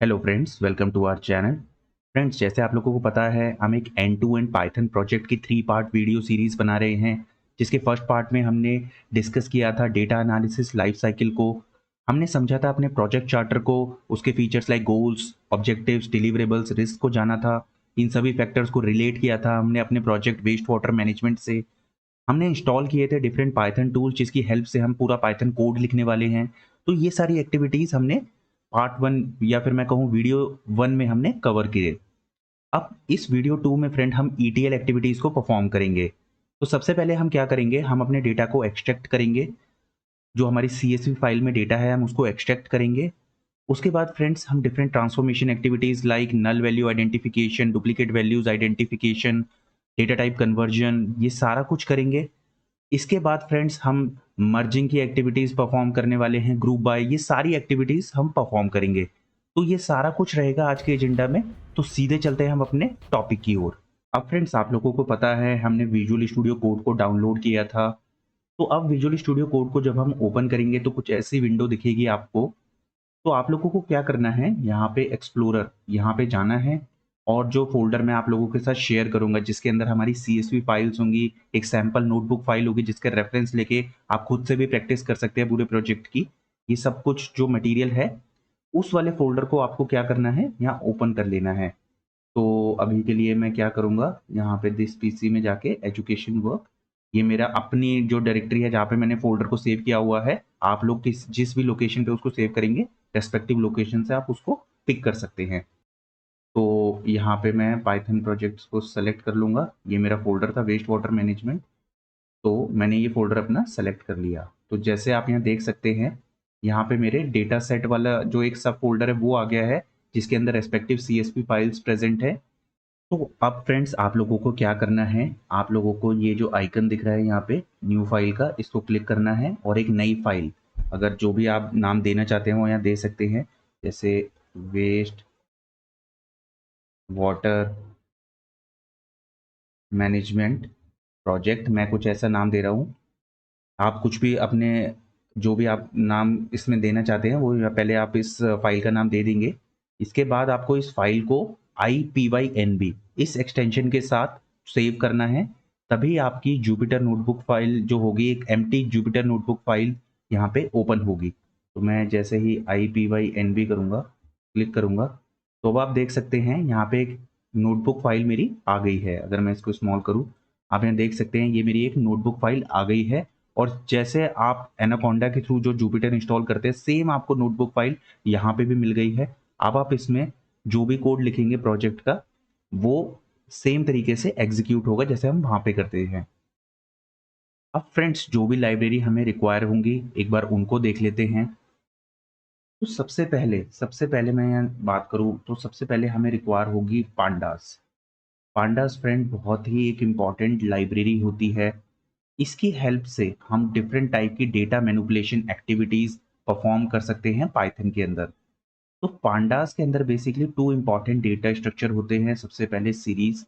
Hello friends, welcome to our channel. Friends, जैसे आप लोगों को पता है, हम एक end to end Python project की 3 पार्ट वीडियो सीरीज़ बना रहे हैं, जिसके फर्स्ट पार्ट में हमने डिस्कस किया था डेटा एनालिसिस लाइफ साइकिल को। हमने समझा था अपने प्रोजेक्ट चार्टर को, उसके features like goals, objectives, deliverables, risk को जाना था। इन सभी फैक्टर्स को रिलेट किया था हमने अपने प्रोजेक्ट वेस्ट वाटर मैनेजमेंट से। हमने इंस्टॉल किए थे डिफरेंट पाइथन टूल, जिसकी हेल्प से हम पूरा पाइथन कोड लिखने वाले हैं। तो ये सारी एक्टिविटीज़ हमने पार्ट 1 या फिर मैं कहूँ वीडियो 1 में हमने कवर किए। अब इस वीडियो 2 में फ्रेंड हम ईटीएल एक्टिविटीज़ को परफॉर्म करेंगे। तो सबसे पहले हम क्या करेंगे, हम अपने डेटा को एक्सट्रैक्ट करेंगे। जो हमारी सीएसवी फाइल में डेटा है, हम उसको एक्सट्रैक्ट करेंगे। उसके बाद फ्रेंड्स हम different transformation activities like null value identification, duplicate values identification, data type conversion, ये सारा कुछ करेंगे। इसके बाद फ्रेंड्स हम मर्जिंग की एक्टिविटीज़ परफॉर्म करने वाले हैं, ग्रुप बाय, ये सारी एक्टिविटीज़ हम परफॉर्म करेंगे। तो ये सारा कुछ रहेगा आज के एजेंडा में। तो सीधे चलते हैं हम अपने टॉपिक की ओर। अब फ्रेंड्स, आप लोगों को पता है हमने विजुअल स्टूडियो कोड को डाउनलोड किया था। तो अब विजुअल स्टूडियो कोड को जब हम ओपन करेंगे तो कुछ ऐसी विंडो दिखेगी आपको। तो आप लोगों को क्या करना है, यहाँ पे एक्सप्लोरर, यहाँ पे जाना है। और जो फ़ोल्डर मैं आप लोगों के साथ शेयर करूँगा, जिसके अंदर हमारी सीएसवी फाइल्स होंगी, एक सैंपल नोटबुक फाइल होगी, जिसके रेफ़रेंस लेके आप खुद से भी प्रैक्टिस कर सकते हैं पूरे प्रोजेक्ट की। ये सब कुछ जो मटेरियल है, उस वाले फ़ोल्डर को आपको क्या करना है, यहाँ ओपन कर लेना है। तो अभी के लिए मैं क्या करूँगा, यहाँ पे दिस पीसी में जाके एजुकेशन वर्क, ये मेरा अपनी जो डायरेक्टरी है जहाँ पे मैंने फ़ोल्डर को सेव किया हुआ है। आप लोग जिस भी लोकेशन पे उसको सेव करेंगे, रेस्पेक्टिव लोकेशन से आप उसको पिक कर सकते हैं। तो यहाँ पे मैं पाइथन प्रोजेक्ट्स को सेलेक्ट कर लूँगा। ये मेरा फ़ोल्डर था वेस्ट वाटर मैनेजमेंट। तो मैंने ये फ़ोल्डर अपना सेलेक्ट कर लिया। तो जैसे आप यहाँ देख सकते हैं, यहाँ पे मेरे डेटा सेट वाला जो एक सब फ़ोल्डर है वो आ गया है, जिसके अंदर रेस्पेक्टिव सीएसवी फाइल्स प्रेज़ेंट है। तो अब फ्रेंड्स, आप लोगों को क्या करना है, आप लोगों को ये जो आइकन दिख रहा है यहाँ पे न्यू फाइल का, इसको क्लिक करना है और एक नई फाइल, अगर जो भी आप नाम देना चाहते हैं वो यहाँ दे सकते हैं। जैसे वेस्ट वाटर मैनेजमेंट प्रोजेक्ट, मैं कुछ ऐसा नाम दे रहा हूँ। आप कुछ भी अपने जो भी आप नाम इसमें देना चाहते हैं वो पहले आप इस फाइल का नाम दे देंगे। इसके बाद आपको इस फाइल को IPYNB इस एक्सटेंशन के साथ सेव करना है। तभी आपकी जुपिटर नोटबुक फाइल जो होगी, एक एम्प्टी जुपिटर नोटबुक फाइल यहाँ पे ओपन होगी। तो मैं जैसे ही IPYNB करूँगा, क्लिक करूँगा, तो अब आप देख सकते हैं यहाँ पे एक नोटबुक फाइल मेरी आ गई है। अगर मैं इसको स्मॉल करूँ, आप यहाँ देख सकते हैं ये मेरी एक नोटबुक फाइल आ गई है। और जैसे आप एनाकोंडा के थ्रू जो जुपिटर इंस्टॉल करते हैं, सेम आपको नोटबुक फाइल यहाँ पे भी मिल गई है। अब आप इसमें जो भी कोड लिखेंगे प्रोजेक्ट का, वो सेम तरीके से एग्जीक्यूट होगा जैसे हम वहाँ पे करते हैं। अब फ्रेंड्स, जो भी लाइब्रेरी हमें रिक्वायर होंगी, एक बार उनको देख लेते हैं। तो सबसे पहले मैं यहाँ बात करूँ तो सबसे पहले हमें रिक्वायर होगी पांडास। पांडास फ्रेंड बहुत ही एक इम्पॉर्टेंट लाइब्रेरी होती है। इसकी हेल्प से हम डिफरेंट टाइप की डेटा मैनिपुलेशन एक्टिविटीज परफॉर्म कर सकते हैं पाइथन के अंदर। तो पांडास के अंदर बेसिकली 2 इंपॉर्टेंट डेटा स्ट्रक्चर होते हैं। सबसे पहले सीरीज,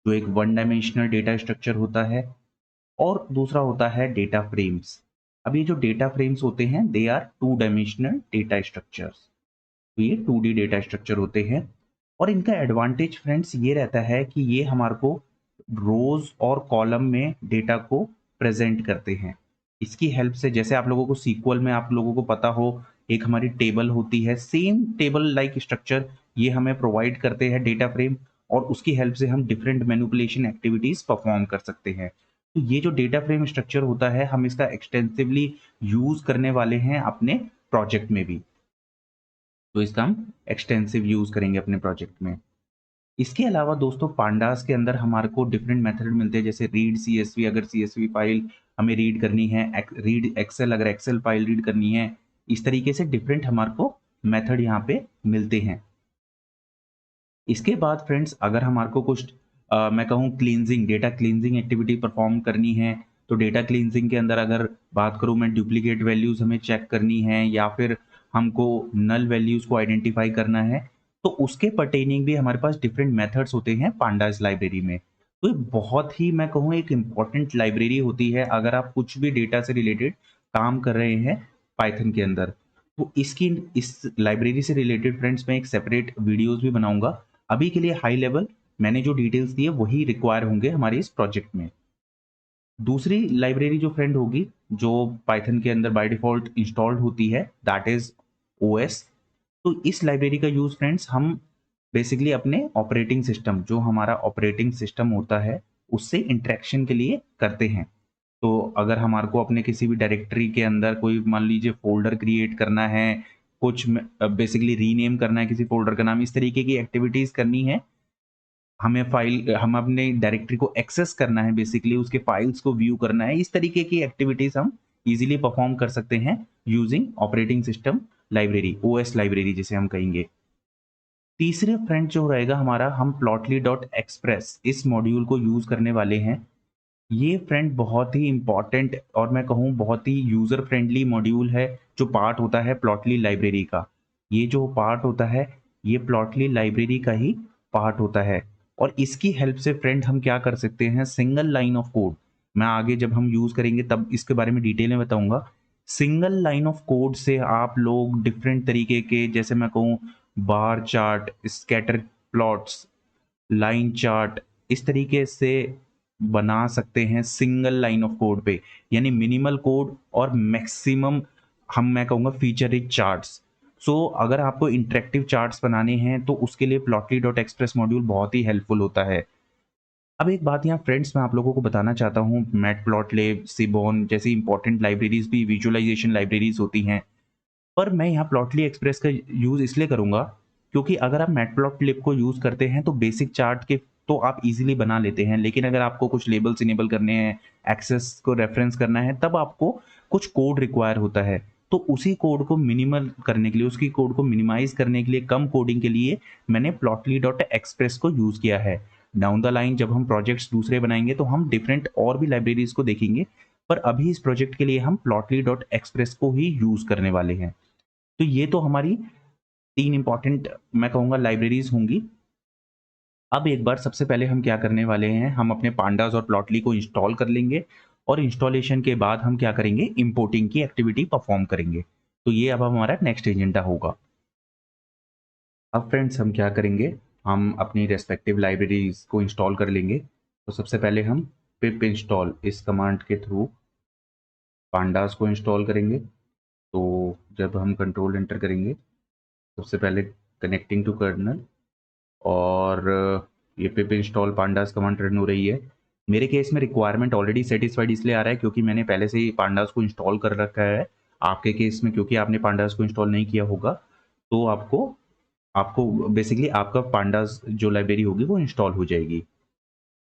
जो एक वन डायमेंशनल डेटा स्ट्रक्चर होता है, और दूसरा होता है डेटा फ्रेम्स। अब ये जो डेटा फ्रेम्स होते हैं, they are 2 dimensional data structures. तो ये 2D डेटा स्ट्रक्चर होते हैं। और इनका एडवांटेज फ्रेंड्स ये रहता है कि ये हमारे को रोज और कॉलम में डेटा को प्रेजेंट करते हैं। इसकी हेल्प से, जैसे आप लोगों को सीक्वल में आप लोगों को पता हो, एक हमारी टेबल होती है, सेम टेबल लाइक स्ट्रक्चर ये हमें प्रोवाइड करते हैं डेटा फ्रेम। और उसकी हेल्प से हम डिफरेंट मैनिपुलेशन एक्टिविटीज परफॉर्म कर सकते हैं। तो ये जो डेटा फ्रेम स्ट्रक्चर होता है, हम इसका एक्सटेंसिवली यूज करने वाले हैं अपने प्रोजेक्ट में भी। तो इसका हम एक्सटेंसिव यूज करेंगे अपने प्रोजेक्ट में। इसके अलावा दोस्तों, पांडास के अंदर हमारे को डिफरेंट मेथड मिलते हैं, जैसे रीड सीएसवी, अगर सीएसवी फाइल हमें रीड करनी है, रीड एक्सेल, अगर एक्सेल फाइल रीड करनी है। इस तरीके से डिफरेंट हमारे को मेथड यहाँ पे मिलते हैं। इसके बाद फ्रेंड्स, अगर हमारे को कुछ मैं कहूँ cleansing, data cleansing activity perform करनी है, तो डेटा क्लींजिंग के अंदर अगर बात करूँ मैं, डुप्लीकेट वैल्यूज हमें चेक करनी है, या फिर हमको नल वैल्यूज को आइडेंटिफाई करना है, तो उसके पर्टेनिंग भी हमारे पास डिफरेंट मेथड्स होते हैं पांडास लाइब्रेरी में। तो ये बहुत ही, मैं कहूँ, एक इम्पॉर्टेंट लाइब्रेरी होती है अगर आप कुछ भी डेटा से रिलेटेड काम कर रहे हैं पाइथन के अंदर। तो इसकी इस लाइब्रेरी से रिलेटेड फ्रेंड्स मैं एक सेपरेट वीडियोस भी बनाऊंगा। अभी के लिए हाई लेवल मैंने जो डिटेल्स दिए वही रिक्वायर होंगे हमारे इस प्रोजेक्ट में। दूसरी लाइब्रेरी जो फ्रेंड होगी, जो पाइथन के अंदर बाय डिफ़ॉल्ट इंस्टॉल्ड होती है, दैट इज़ ओएस। तो इस लाइब्रेरी का यूज़ फ्रेंड्स हम बेसिकली अपने ऑपरेटिंग सिस्टम, जो हमारा ऑपरेटिंग सिस्टम होता है, उससे इंटरेक्शन के लिए करते हैं। तो अगर हमारे को अपने किसी भी डायरेक्टरी के अंदर कोई मान लीजिए फ़ोल्डर क्रिएट करना है, कुछ बेसिकली रीनेम करना है किसी फ़ोल्डर का नाम, इस तरीके की एक्टिविटीज़ करनी है, हम अपने डायरेक्टरी को एक्सेस करना है, बेसिकली उसके फाइल्स को व्यू करना है, इस तरीके की एक्टिविटीज़ हम ईज़िली परफ़ॉर्म कर सकते हैं using operating system library, OS library जिसे हम कहेंगे। तीसरे फ्रेंड जो रहेगा हमारा, हम प्लॉटली डॉट एक्सप्रेस इस मॉड्यूल को यूज़ करने वाले हैं। ये फ्रेंड बहुत ही इम्पोर्टेंट और मैं कहूँ बहुत ही यूज़र फ्रेंडली मॉड्यूल है, जो पार्ट होता है प्लॉटली लाइब्रेरी का। ये जो पार्ट होता है, ये प्लॉटली लाइब्रेरी का ही पार्ट होता है और इसकी हेल्प से फ्रेंड हम क्या कर सकते हैं, सिंगल लाइन ऑफ कोड, मैं आगे जब हम यूज़ करेंगे तब इसके बारे में डिटेल में बताऊँगा। सिंगल लाइन ऑफ कोड से आप लोग डिफरेंट तरीके के, जैसे मैं कहूँ bar chart, scatter plots, line chart, इस तरीके से बना सकते हैं सिंगल लाइन ऑफ कोड पे, यानी मिनिमल कोड और मैक्सिमम, मैं कहूँगा फीचर रिच चार्ट्स। सो अगर आपको इंटरेक्टिव चार्ट्स बनाने हैं तो उसके लिए प्लॉटली डॉट एक्सप्रेस मॉड्यूल बहुत ही हेल्पफुल होता है। अब एक बात यहाँ फ्रेंड्स मैं आप लोगों को बताना चाहता हूँ, मैटप्लॉटलिब, सिबोन जैसी इंपॉर्टेंट लाइब्रेरीज भी विजुअलाइजेशन लाइब्रेरीज होती हैं, पर मैं यहाँ प्लॉटली एक्सप्रेस का यूज़ इसलिए करूँगा क्योंकि अगर आप मैटप्लॉटलिब को यूज़ करते हैं तो बेसिक चार्ट के तो आप इजीली बना लेते हैं, लेकिन अगर आपको कुछ लेबल्स इनेबल करने हैं, एक्सेस को रेफरेंस करना है, तब आपको कुछ कोड रिक्वायर होता है। तो उसी कोड को मिनिमल करने के लिए, उसकी कोड को मिनिमाइज करने के लिए, कम कोडिंग के लिए मैंने प्लॉटली डॉट एक्सप्रेस को यूज़ किया है। डाउन द लाइन जब हम प्रोजेक्ट्स दूसरे बनाएंगे तो हम डिफरेंट और भी लाइब्रेरीज को देखेंगे, पर अभी इस प्रोजेक्ट के लिए हम प्लॉटली डॉट एक्सप्रेस को ही यूज़ करने वाले हैं। तो ये तो हमारी 3 इम्पोर्टेंट मैं कहूँगा लाइब्रेरीज़ होंगी। अब एक बार सबसे पहले हम क्या करने वाले हैं, हम अपने पांडास और प्लॉटली को इंस्टॉल कर लेंगे और इंस्टॉलेशन के बाद हम क्या करेंगे, इंपोर्टिंग की एक्टिविटी परफॉर्म करेंगे। तो ये अब हमारा नेक्स्ट एजेंडा होगा। अब फ्रेंड्स हम क्या करेंगे, हम अपनी रेस्पेक्टिव लाइब्रेरीज़ को इंस्टॉल कर लेंगे। तो सबसे पहले हम पिप इंस्टॉल इस कमांड के थ्रू पांडास को इंस्टॉल करेंगे। तो जब हम कंट्रोल एंटर करेंगे, सबसे पहले कनेक्टिंग टू कर्नल, और ये पिप इंस्टॉल पांडास कमांड रन हो रही है। मेरे केस में रिक्वायरमेंट ऑलरेडी सेटिस्फाइड इसलिए आ रहा है क्योंकि मैंने पहले से ही पांडास को इंस्टॉल कर रखा है। आपके केस में क्योंकि आपने पांडास को इंस्टॉल नहीं किया होगा, तो आपको आपको बेसिकली आपका पांडास जो लाइब्रेरी होगी वो इंस्टॉल हो जाएगी।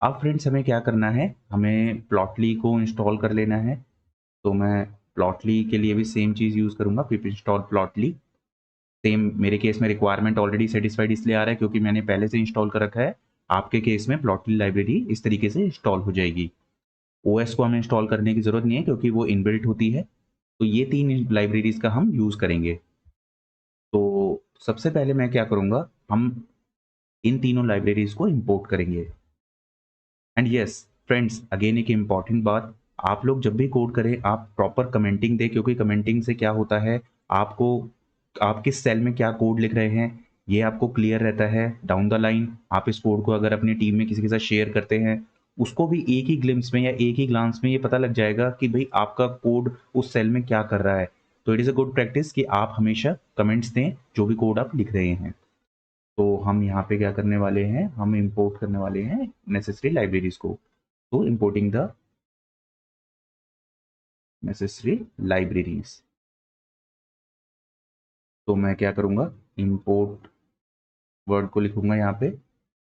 अब फ्रेंड्स हमें क्या करना है, हमें प्लॉटली को इंस्टॉल कर लेना है। तो मैं प्लॉटली के लिए भी सेम चीज़ यूज़ करूँगा, पिप इंस्टॉल प्लॉटली। सेम मेरे केस में रिक्वायरमेंट ऑलरेडी सेटिस्फाइड इसलिए आ रहा है क्योंकि मैंने पहले से इंस्टॉल कर रखा है। आपके केस में प्लॉटली लाइब्रेरी इस तरीके से इंस्टॉल हो जाएगी। ओएस को हमें इंस्टॉल करने की ज़रूरत नहीं है क्योंकि वो इनबिल्ट होती है। तो ये 3 लाइब्रेरीज़ का हम यूज़ करेंगे। तो सबसे पहले मैं क्या करूँगा, हम इन तीनों लाइब्रेरीज़ को इंपोर्ट करेंगे। एंड यस फ्रेंड्स, अगेन एक इम्पॉर्टेंट बात, आप लोग जब भी कोड करें आप प्रॉपर कमेंटिंग दें, क्योंकि कमेंटिंग से क्या होता है, आपको आप किस सेल में क्या कोड लिख रहे हैं ये आपको क्लियर रहता है। डाउन द लाइन आप इस कोड को अगर अपनी टीम में किसी के साथ शेयर करते हैं, उसको भी एक ही ग्लिम्स में या एक ही ग्लांस में ये पता लग जाएगा कि भाई आपका कोड उस सेल में क्या कर रहा है। तो it is a good practice कि आप हमेशा कमेंट्स दें जो भी कोड आप लिख रहे हैं। तो हम यहाँ पे क्या करने वाले हैं, हम इंपोर्ट करने वाले हैं नेसेसरी लाइब्रेरीज को। तो इंपोर्टिंग द नेसेसरी लाइब्रेरीज, तो मैं क्या करूँगा, इंपोर्ट वर्ड को लिखूंगा यहाँ पे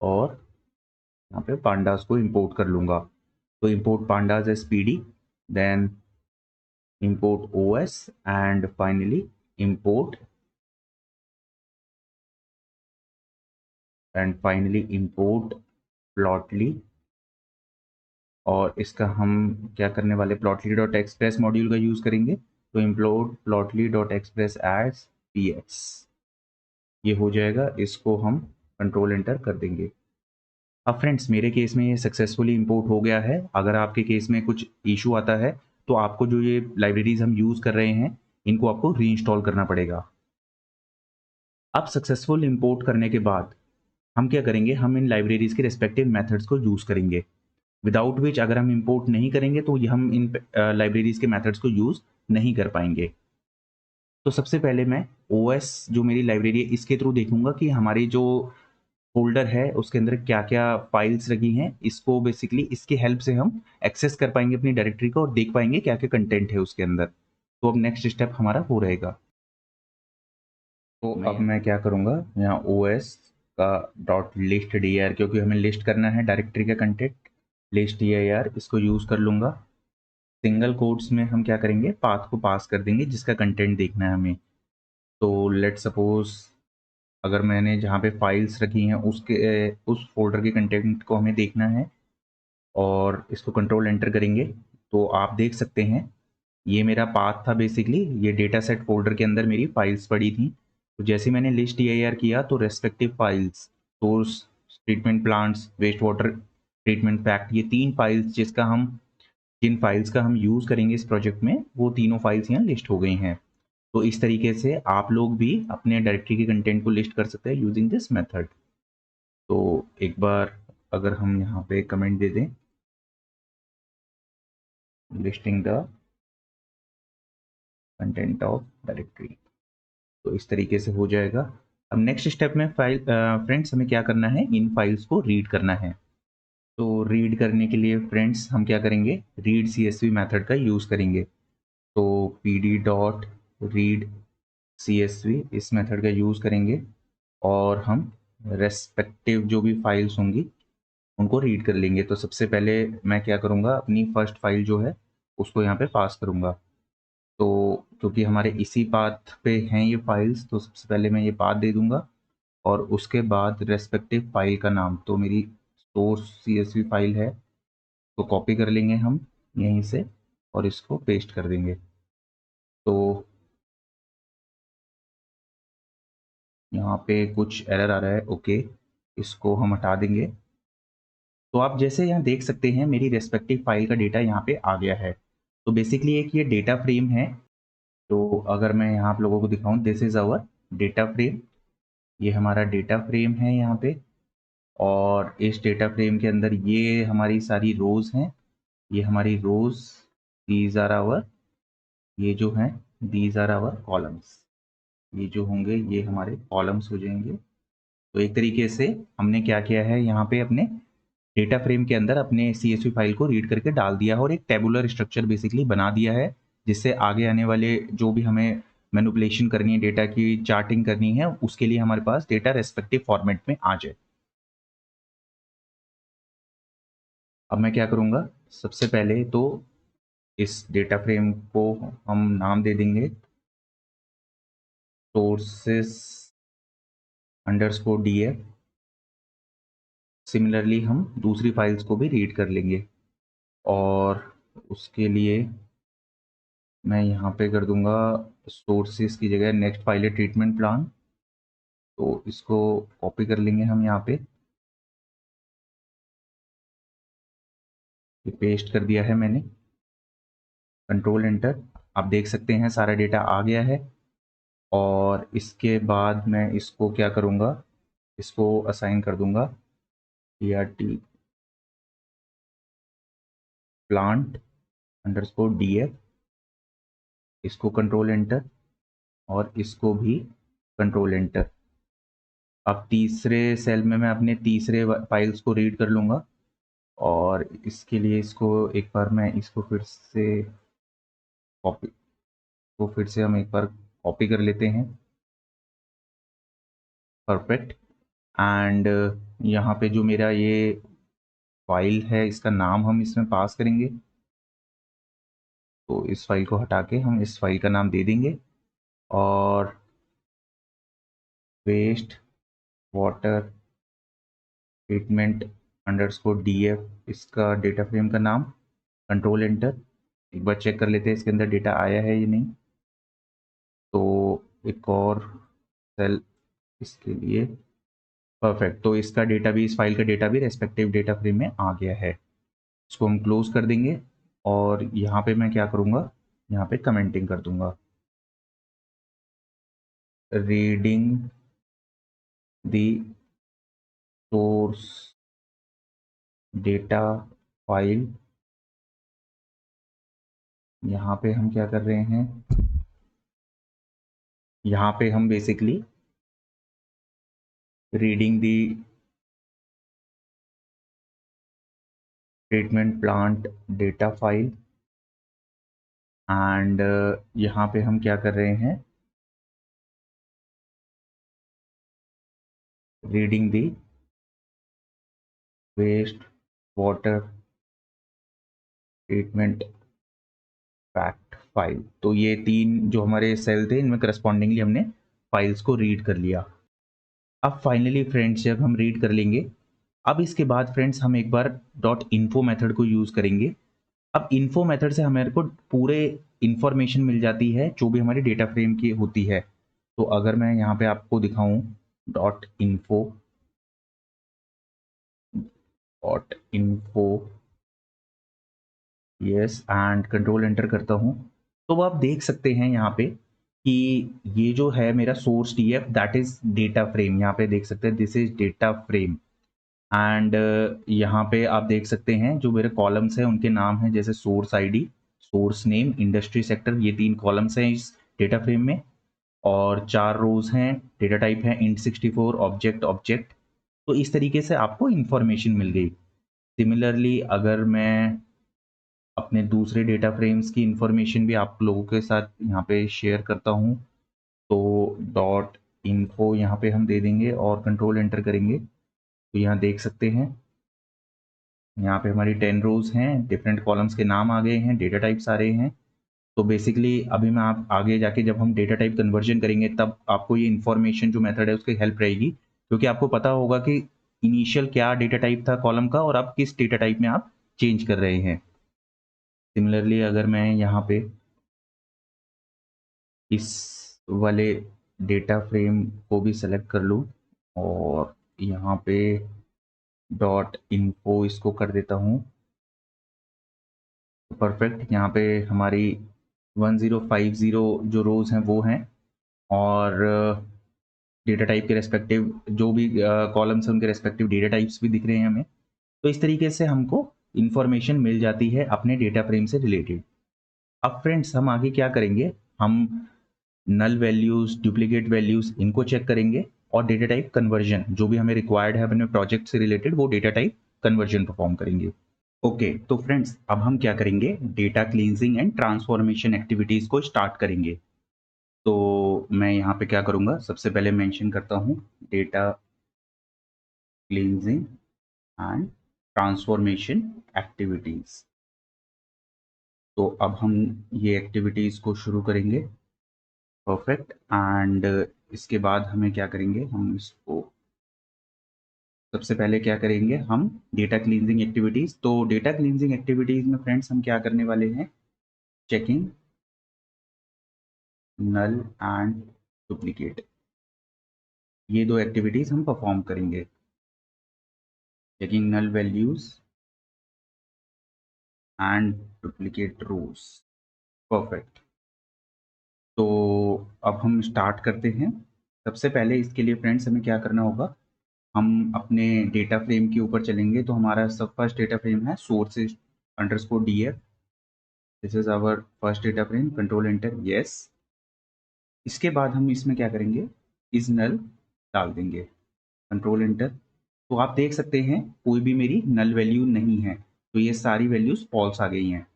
और यहाँ पे पांडास को इंपोर्ट कर लूँगा। तो import pandas as PD, then import OS and finally import plotly. और इसका हम क्या करने वाले, प्लॉटली डॉट एक्सप्रेस मॉड्यूल का यूज़ करेंगे। तो import plotly dot express as PX, ये हो जाएगा। इसको हम कंट्रोल एंटर कर देंगे। अब फ्रेंड्स मेरे केस में ये सक्सेसफुली इंपोर्ट हो गया है। अगर आपके केस में कुछ इशू आता है तो आपको जो ये लाइब्रेरीज हम यूज़ कर रहे हैं इनको आपको रीइंस्टॉल करना पड़ेगा। अब सक्सेसफुल इंपोर्ट करने के बाद हम क्या करेंगे, हम इन लाइब्रेरीज़ के रिस्पेक्टिव मेथड्स को यूज़ करेंगे। विदाउट विच अगर हम इंपोर्ट नहीं करेंगे तो ये हम इन लाइब्रेरीज़ के मेथड्स को यूज़ नहीं कर पाएँगे। तो सबसे पहले मैं ओएस जो मेरी लाइब्रेरी है इसके थ्रू देखूँगा कि हमारी जो फ़ोल्डर है उसके अंदर क्या-क्या फ़ाइल्स लगी हैं। इसको बेसिकली इसकी हेल्प से हम एक्सेस कर पाएँगे अपनी डायरेक्टरी को और देख पाएँगे क्या-क्या कंटेंट है उसके अंदर। तो अब नेक्स्ट स्टेप हमारा वो रहेगा। तो अब मैं क्या करूँगा, यहाँ ओएस का डॉट लिस्ट dir क्योंकि हमें लिस्ट करना है डायरेक्टरी का कंटेंट, लिस्ट dir इसको यूज़ कर लूँगा। सिंगल कोट्स में हम क्या करेंगे, पाथ को पास कर देंगे जिसका कंटेंट देखना है हमें। तो लेट्स सपोज़ अगर मैंने जहाँ पे फाइल्स रखी हैं उसके उस फ़ोल्डर के कंटेंट को हमें देखना है और इसको कंट्रोल एंटर करेंगे, तो आप देख सकते हैं ये मेरा पाथ था बेसिकली, ये डेटा सेट फ़ोल्डर के अंदर मेरी फाइल्स पड़ी थी। तो जैसे ही मैंने लिस्ट dir किया तो respective files, source treatment plants, waste water treatment fact, ये 3 फाइल्स जिन फाइल्स का हम यूज़ करेंगे इस प्रोजेक्ट में, वो तीनों फाइल्स यहाँ लिस्ट हो गई हैं। तो इस तरीके से आप लोग भी अपने डायरेक्टरी के कंटेंट को लिस्ट कर सकते हैं यूजिंग दिस मेथड। तो एक बार अगर हम यहाँ पे कमेंट दे दें, listing the content of directory, तो इस तरीके से हो जाएगा। अब नेक्स्ट स्टेप में फ्रेंड्स हमें क्या करना है, इन फाइल्स को रीड करना है। तो रीड करने के लिए फ्रेंड्स हम क्या करेंगे, रीड CSV मेथड का यूज़ करेंगे। तो pd डॉट रीड CSV इस मेथड का यूज़ करेंगे और हम रेस्पेक्टिव जो भी फाइल्स होंगी उनको रीड कर लेंगे। तो सबसे पहले मैं क्या करूँगा, अपनी फर्स्ट फाइल जो है उसको यहाँ पे पास करूँगा। तो क्योंकि हमारे इसी पाथ पे हैं ये फाइल्स, तो सबसे पहले मैं ये पाथ दे दूँगा और उसके बाद रेस्पेक्टिव फाइल का नाम, तो मेरी सोर्स CSV फाइल है, तो कॉपी कर लेंगे हम यहीं से और इसको पेस्ट कर देंगे। तो यहाँ पे कुछ एरर आ रहा है, ओके, इसको हम हटा देंगे। तो आप जैसे यहाँ देख सकते हैं मेरी रेस्पेक्टिव फाइल का डेटा यहाँ पे आ गया है। तो बेसिकली एक ये डेटा फ्रेम है। तो अगर मैं यहाँ आप लोगों को दिखाऊँ, this is our data frame, ये हमारा डेटा फ्रेम है यहाँ पे और इस डेटा फ्रेम के अंदर ये हमारी सारी रोज़ हैं, ये हमारी रोज़, दीज़ आर आवर, ये जो हैं दीज़ आर आवर कॉलम्स, ये जो होंगे ये हमारे कॉलम्स हो जाएंगे। तो एक तरीके से हमने क्या किया है, यहाँ पे अपने डेटा फ्रेम के अंदर अपने CSV फाइल को रीड करके डाल दिया है और एक टेबुलर स्ट्रक्चर बेसिकली बना दिया है, जिससे आगे आने वाले जो भी हमें मैनिपुलेशन करनी है, डेटा की चार्टिंग करनी है, उसके लिए हमारे पास डेटा रेस्पेक्टिव फॉर्मेट में आ जाए। अब मैं क्या करूँगा, सबसे पहले तो इस डेटा फ्रेम को हम नाम दे देंगे सोर्सेस अंडरस्कोर df। सिमिलरली हम दूसरी फाइल्स को भी रीड कर लेंगे और उसके लिए मैं यहाँ पे कर दूंगा सोर्सेस की जगह नेक्स्ट फाइल है ट्रीटमेंट प्लान, तो इसको कॉपी कर लेंगे हम यहाँ पे, ये पेस्ट कर दिया है मैंने, कंट्रोल एंटर। आप देख सकते हैं सारा डेटा आ गया है और इसके बाद मैं इसको क्या करूँगा, इसको असाइन कर दूंगा prt प्लांट अंडरस्कोर df, इसको कंट्रोल एंटर और इसको भी कंट्रोल एंटर। अब तीसरे सेल में मैं अपने तीसरे फाइल्स को रीड कर लूँगा और इसके लिए इसको एक बार मैं इसको फिर से कॉपी, तो फिर से हम एक बार कॉपी कर लेते हैं, परफेक्ट। एंड यहाँ पे जो मेरा ये फाइल है इसका नाम हम इसमें पास करेंगे, तो इस फाइल को हटा के हम इस फाइल का नाम दे देंगे और waste water treatment underscore df इसका डेटा फ्रेम का नाम, कंट्रोल एंटर। एक बार चेक कर लेते हैं इसके अंदर डेटा आया है या नहीं। तो एक और सेल इसके लिए, परफेक्ट, तो इसका डेटा भी, इस फाइल का डेटा भी रेस्पेक्टिव डेटा फ्रेम में आ गया है। इसको हम क्लोज कर देंगे और यहाँ पे मैं क्या करूँगा, यहाँ पे कमेंटिंग कर दूंगा। Reading the source data file. यहाँ पे हम क्या कर रहे हैं, यहाँ पे हम basically reading the treatment plant data file and यहाँ पे हम क्या कर रहे हैं, reading the waste water treatment fact file. तो ये 3 जो हमारे सेल थे, इनमें करस्पॉन्डिंगली हमने फाइल्स को रीड कर लिया। अब फाइनली फ्रेंड्स जब हम रीड कर लेंगे, अब इसके बाद फ्रेंड्स हम एक बार डॉट इन्फो मेथड को यूज़ करेंगे। अब इन्फो मेथड से हमारे को पूरे इंफॉर्मेशन मिल जाती है जो भी हमारी डेटा फ्रेम की होती है। तो अगर मैं यहाँ पे आपको दिखाऊं dot info yes and control enter करता हूँ, तो आप देख सकते हैं यहाँ पे कि ये जो है मेरा source TF that is data frame. यहाँ पे देख सकते हैं this is data frame and यहाँ पे आप देख सकते हैं जो मेरे कॉलम्स हैं उनके नाम हैं, जैसे source ID, source name, industry sector, ये 3 कॉलम्स हैं इस डेटा फ्रेम में और 4 रोज हैं। डेटा टाइप है int64 ऑब्जेक्ट ऑब्जेक्ट। तो इस तरीके से आपको इंफॉर्मेशन मिल गई। सिमिलरली अगर मैं अपने दूसरे डेटा फ्रेम्स की इंफॉर्मेशन भी आप लोगों के साथ यहाँ पे शेयर करता हूँ, तो डॉट इन्फो यहाँ पे हम दे देंगे और कंट्रोल एंटर करेंगे। तो यहाँ देख सकते हैं यहाँ पे हमारी 10 रोज हैं, डिफरेंट कॉलम्स के नाम आ गए हैं, डेटा टाइप्स आ रहे हैं। तो बेसिकली अभी मैं आप आगे जाके जब हम डेटा टाइप कन्वर्जन करेंगे तब आपको ये इन्फॉर्मेशन जो मेथड है उसकी हेल्प रहेगी, क्योंकि आपको पता होगा कि इनिशियल क्या डेटा टाइप था कॉलम का और आप किस डेटा टाइप में आप चेंज कर रहे हैं। सिमिलरली अगर मैं यहाँ पे इस वाले डेटा फ्रेम को भी सेलेक्ट कर लूँ और यहाँ पे डॉट इन्फो इसको कर देता हूँ, परफेक्ट। यहाँ पे हमारी 1050 जो रोज हैं वो हैं और डेटा टाइप के रेस्पेक्टिव जो भी कॉलम्स हैं उनके रेस्पेक्टिव डेटा टाइप्स भी दिख रहे हैं हमें। तो इस तरीके से हमको इंफॉर्मेशन मिल जाती है अपने डेटा फ्रेम से रिलेटेड। अब फ्रेंड्स हम आगे क्या करेंगे, हम नल वैल्यूज, डुप्लीकेट वैल्यूज इनको चेक करेंगे और डेटा टाइप कन्वर्जन जो भी हमें रिक्वायर्ड है अपने प्रोजेक्ट से रिलेटेड वो डेटा टाइप कन्वर्जन परफॉर्म करेंगे। ओके तो फ्रेंड्स अब हम क्या करेंगे, data cleansing and transformation activities को स्टार्ट करेंगे। तो मैं यहाँ पे क्या करूँगा, सबसे पहले मेंशन करता हूँ data cleansing and transformation activities. तो अब हम ये एक्टिविटीज को शुरू करेंगे। परफेक्ट एंड इसके बाद हमें क्या करेंगे, हम इसको सबसे पहले क्या करेंगे, हम डेटा क्लींजिंग एक्टिविटीज। तो डेटा क्लींजिंग एक्टिविटीज में फ्रेंड्स हम क्या करने वाले हैं, चेकिंग नल एंड डुप्लीकेट, ये 2 एक्टिविटीज हम परफॉर्म करेंगे। Checking null values and duplicate rows. Perfect. तो अब हम स्टार्ट करते हैं। सबसे पहले इसके लिए फ्रेंड्स हमें क्या करना होगा, हम अपने डेटा फ्रेम के ऊपर चलेंगे। तो हमारा सब फर्स्ट डेटा फ्रेम है sources underscore DF, this is our first data frame, control enter yes. इसके बाद हम इसमें क्या करेंगे, इज नल डाल देंगे, कंट्रोल एंटर। तो आप देख सकते हैं कोई भी मेरी नल वैल्यू नहीं है, तो ये सारी वैल्यूज फॉल्स आ गई हैं।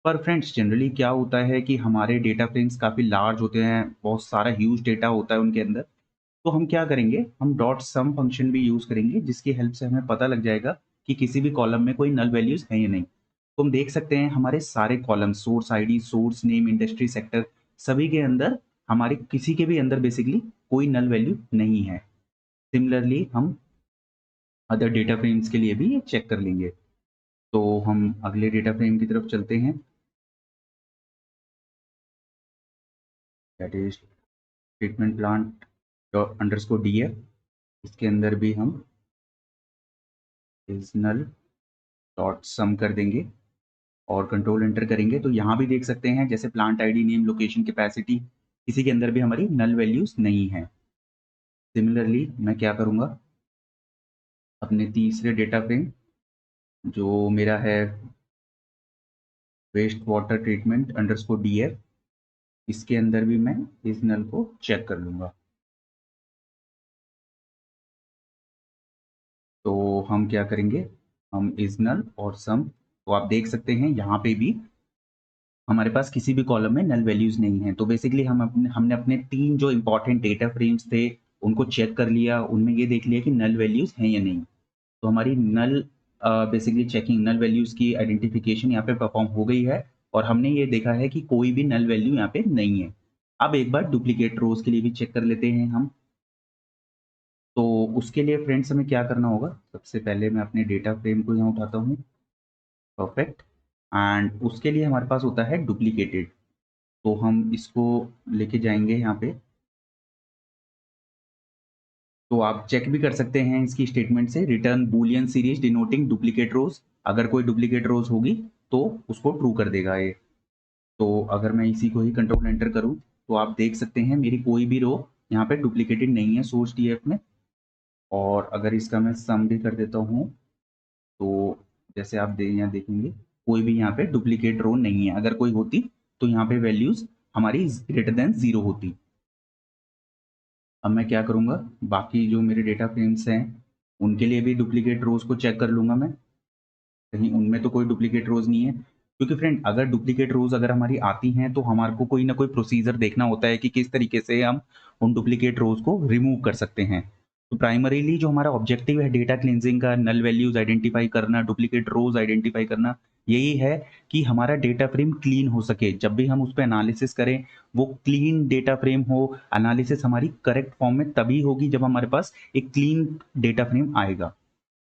पर फ्रेंड्स जनरली क्या होता है कि हमारे डेटा फ्रेम्स काफ़ी लार्ज होते हैं, बहुत सारा ह्यूज डेटा होता है उनके अंदर। तो हम क्या करेंगे, हम डॉट सम फंक्शन भी यूज़ करेंगे जिसकी हेल्प से हमें पता लग जाएगा कि किसी भी कॉलम में कोई नल वैल्यूज़ हैं या नहीं। तो हम देख सकते हैं हमारे सारे column, source ID, source name, industry sector, सभी के अंदर हमारे किसी के भी अंदर बेसिकली कोई नल वैल्यू नहीं है। सिमिलरली हम अदर डेटा फ्रेम्स के लिए भी ये चेक कर लेंगे। तो हम अगले डेटा फ्रेम की तरफ चलते हैं, that is treatment plant underscore DF. इसके अंदर भी हम इज नल डॉट सम कर देंगे और कंट्रोल एंटर करेंगे। तो यहाँ भी देख सकते हैं जैसे plant ID, name, location, capacity, किसी के अंदर भी हमारी नल वैल्यूज नहीं है। सिमिलरली मैं क्या करूँगा, अपने तीसरे डेटा फ्रेम जो मेरा है waste water treatment underscore DF, इसके अंदर भी मैं इस नल को चेक कर लूँगा। तो हम क्या करेंगे, हम इस नल और सम, तो आप देख सकते हैं यहाँ पे भी हमारे पास किसी भी कॉलम में नल वैल्यूज नहीं है। तो बेसिकली हमने अपने 3 जो इंपॉर्टेंट डेटा फ्रेम्स थे उनको चेक कर लिया, उनमें ये देख लिया कि नल वैल्यूज हैं या नहीं। तो हमारी नल बेसिकली चेकिंग नल वैल्यूज की आइडेंटिफिकेशन यहाँ पे परफॉर्म हो गई है और हमने ये देखा है कि कोई भी नल वैल्यू यहाँ पे नहीं है। अब एक बार डुप्लीकेट रोज के लिए भी चेक कर लेते हैं हम। तो उसके लिए फ्रेंड्स हमें क्या करना होगा, सबसे पहले मैं अपने डेटा फ्रेम को यहाँ उठाता हूँ। परफेक्ट। एंड उसके लिए हमारे पास होता है डुप्लीकेटेड, तो हम इसको लेके जाएंगे यहाँ पे। तो आप चेक भी कर सकते हैं इसकी स्टेटमेंट से, return boolean series denoting duplicate rows. अगर कोई डुप्लीकेट रोज होगी तो उसको ट्रू कर देगा ये। तो अगर मैं इसी को ही कंट्रोल एंटर करूँ तो आप देख सकते हैं मेरी कोई भी रो यहाँ पे डुप्लीकेटेड नहीं है सोर्स DF में। और अगर इसका मैं सम भी कर देता हूँ तो जैसे आप यहाँ देखेंगे कोई भी यहाँ पे डुप्लीकेट रो नहीं है। अगर कोई होती तो यहाँ पे वैल्यूज हमारी ग्रेटर देन 0 होती। अब मैं क्या करूँगा, बाकी जो मेरे डेटा फ्रेम्स हैं उनके लिए भी डुप्लीकेट रोज को चेक कर लूँगा मैं, कहीं उनमें तो कोई डुप्लीकेट रोज नहीं है। क्योंकि फ्रेंड अगर डुप्लीकेट रोज अगर हमारी आती हैं तो हमारे को कोई ना कोई प्रोसीजर देखना होता है कि किस तरीके से हम उन डुप्लीकेट रोज को रिमूव कर सकते हैं। तो प्राइमरीली जो हमारा ऑब्जेक्टिव है डेटा क्लींजिंग का, नल वैल्यूज आइडेंटिफाई करना, डुप्लीकेट रोज आइडेंटिफाई करना, यही है कि हमारा डेटा फ्रेम क्लीन हो सके। जब भी हम उस पर एनालिसिस करें वो क्लीन डेटा फ्रेम हो, एनालिसिस हमारी करेक्ट फॉर्म में तभी होगी जब हमारे पास एक क्लीन डेटा फ्रेम आएगा।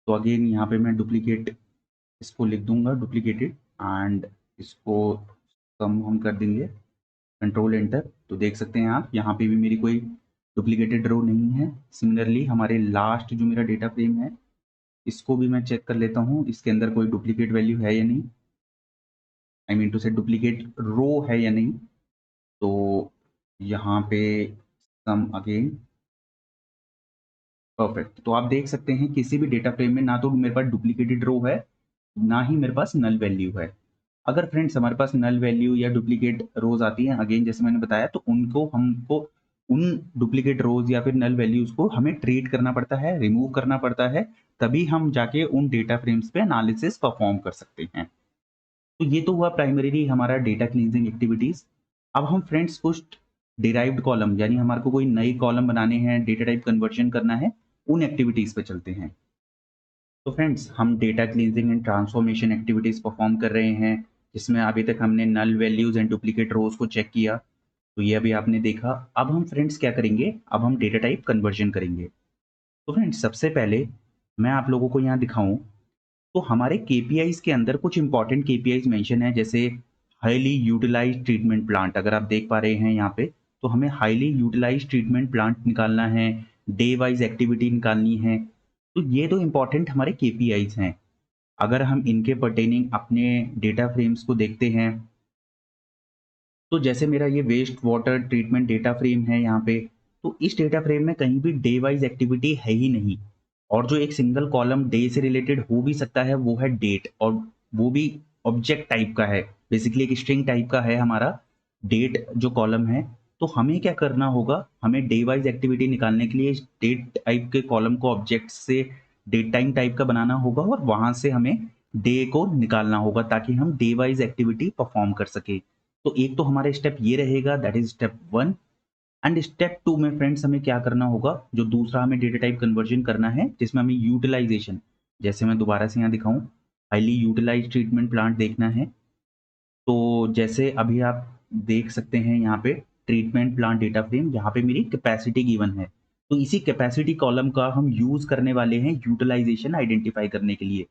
तो अगेन यहाँ पे मैं डुप्लीकेट इसको लिख दूंगा डुप्लीकेटेड, एंड इसको कम हम कर देंगे कंट्रोल एंटर। तो देख सकते हैं आप यहाँ पे भी मेरी कोई डुप्लीकेटेड रो नहीं है। सिमिलरली हमारे लास्ट जो मेरा डेटा फ्रेम है इसको भी मैं चेक कर लेता हूँ, इसके अंदर कोई डुप्लीकेट वैल्यू है या नहीं, आई मीन टू से डुप्लीकेट रो है या नहीं। तो यहाँ पे सम अगेन परफेक्ट। तो आप देख सकते हैं किसी भी डेटा फ्रेम में ना तो मेरे पास डुप्लीकेटेड रो है ना ही मेरे पास नल वैल्यू है। अगर फ्रेंड्स हमारे पास नल वैल्यू या डुप्लीकेट रोज आती हैं, अगेन जैसे मैंने बताया, तो उनको हमको उन डुप्लीकेट रोज या फिर नल वैल्यूज को हमें ट्रीट करना पड़ता है, रिमूव करना पड़ता है, तभी हम जाके उन डेटा फ्रेम्स पे एनालिसिस परफॉर्म कर सकते हैं। तो ये तो हुआ प्राइमरीली हमारा डेटा क्लींजिंग एक्टिविटीज। अब हम फ्रेंड्स कुछ डिराइव्ड कॉलम यानी हमारे को कोई नई कॉलम बनाने हैं, डेटा टाइप कन्वर्जन करना है, उन एक्टिविटीज पे चलते हैं। तो फ्रेंड्स हम data cleansing and transformation activities perform कर रहे हैं, जिसमें अभी तक हमने नल वैल्यूज एंड डुप्लीकेट रोज को चेक किया। तो ये अभी आपने देखा। अब हम फ्रेंड्स क्या करेंगे, अब हम डेटा टाइप कन्वर्जन करेंगे। तो फ्रेंड्स सबसे पहले मैं आप लोगों को यहाँ दिखाऊं तो हमारे केपीआईज के अंदर कुछ इंपॉर्टेंट केपीआईज मेंशन है, जैसे हाईली यूटिलाइज ट्रीटमेंट प्लांट। अगर आप देख पा रहे हैं यहाँ पे, तो हमें हाईली यूटिलाइज ट्रीटमेंट प्लांट निकालना है, डे वाइज एक्टिविटी निकालनी है। तो ये तो इंपॉर्टेंट हमारे केपीआईज हैं। अगर हम इनके पर्टेनिंग अपने डेटा फ्रेम्स को देखते हैं, तो जैसे मेरा ये waste water treatment data frame है यहाँ पे, तो इस डेटा फ्रेम में कहीं भी डे वाइज एक्टिविटी है ही नहीं। और जो एक सिंगल कॉलम डे से रिलेटेड हो भी सकता है वो है डेट, और वो भी ऑब्जेक्ट टाइप का है, बेसिकली एक स्ट्रिंग टाइप का है हमारा डेट जो कॉलम है। तो हमें क्या करना होगा, हमें डे वाइज एक्टिविटी निकालने के लिए डेट टाइप के कॉलम को ऑब्जेक्ट से डेट टाइम टाइप का बनाना होगा और वहां से हमें डे को निकालना होगा ताकि हम डे वाइज एक्टिविटी परफॉर्म कर सके। तो एक तो हमारा स्टेप ये रहेगा, that is step 1। And step 2 में फ्रेंड्स हमें क्या करना होगा, जो दूसरा हमें डेटा टाइप कन्वर्जन करना है जिसमें हमें यूटिलाइजेशन, जैसे मैं दोबारा से यहाँ दिखाऊं, हाईली यूटिलाइज ट्रीटमेंट प्लांट देखना है। तो जैसे अभी आप देख सकते हैं यहाँ पे ट्रीटमेंट प्लांट डेटा फ्रेम, यहाँ पे मेरी कैपेसिटी गिवन है। तो इसी कैपेसिटी कॉलम का हम यूज करने वाले हैं यूटिलाइजेशन आइडेंटिफाई करने के लिए।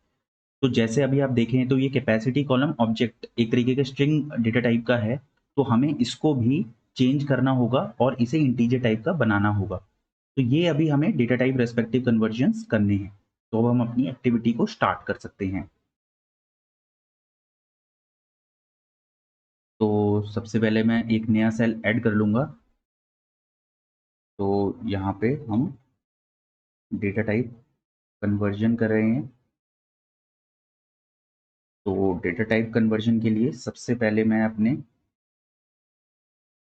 तो जैसे अभी आप देखें तो ये कैपेसिटी कॉलम ऑब्जेक्ट एक तरीके का स्ट्रिंग डेटा टाइप का है, तो हमें इसको भी चेंज करना होगा और इसे इंटीजर टाइप का बनाना होगा। तो ये अभी हमें डेटा टाइप रेस्पेक्टिव कन्वर्जन्स करने हैं। तो अब हम अपनी एक्टिविटी को स्टार्ट कर सकते हैं। तो सबसे पहले मैं एक नया सेल ऐड कर लूंगा तो यहाँ पे हम डेटा टाइप कन्वर्जन कर रहे हैं। तो डेटा टाइप कन्वर्जन के लिए सबसे पहले मैं अपने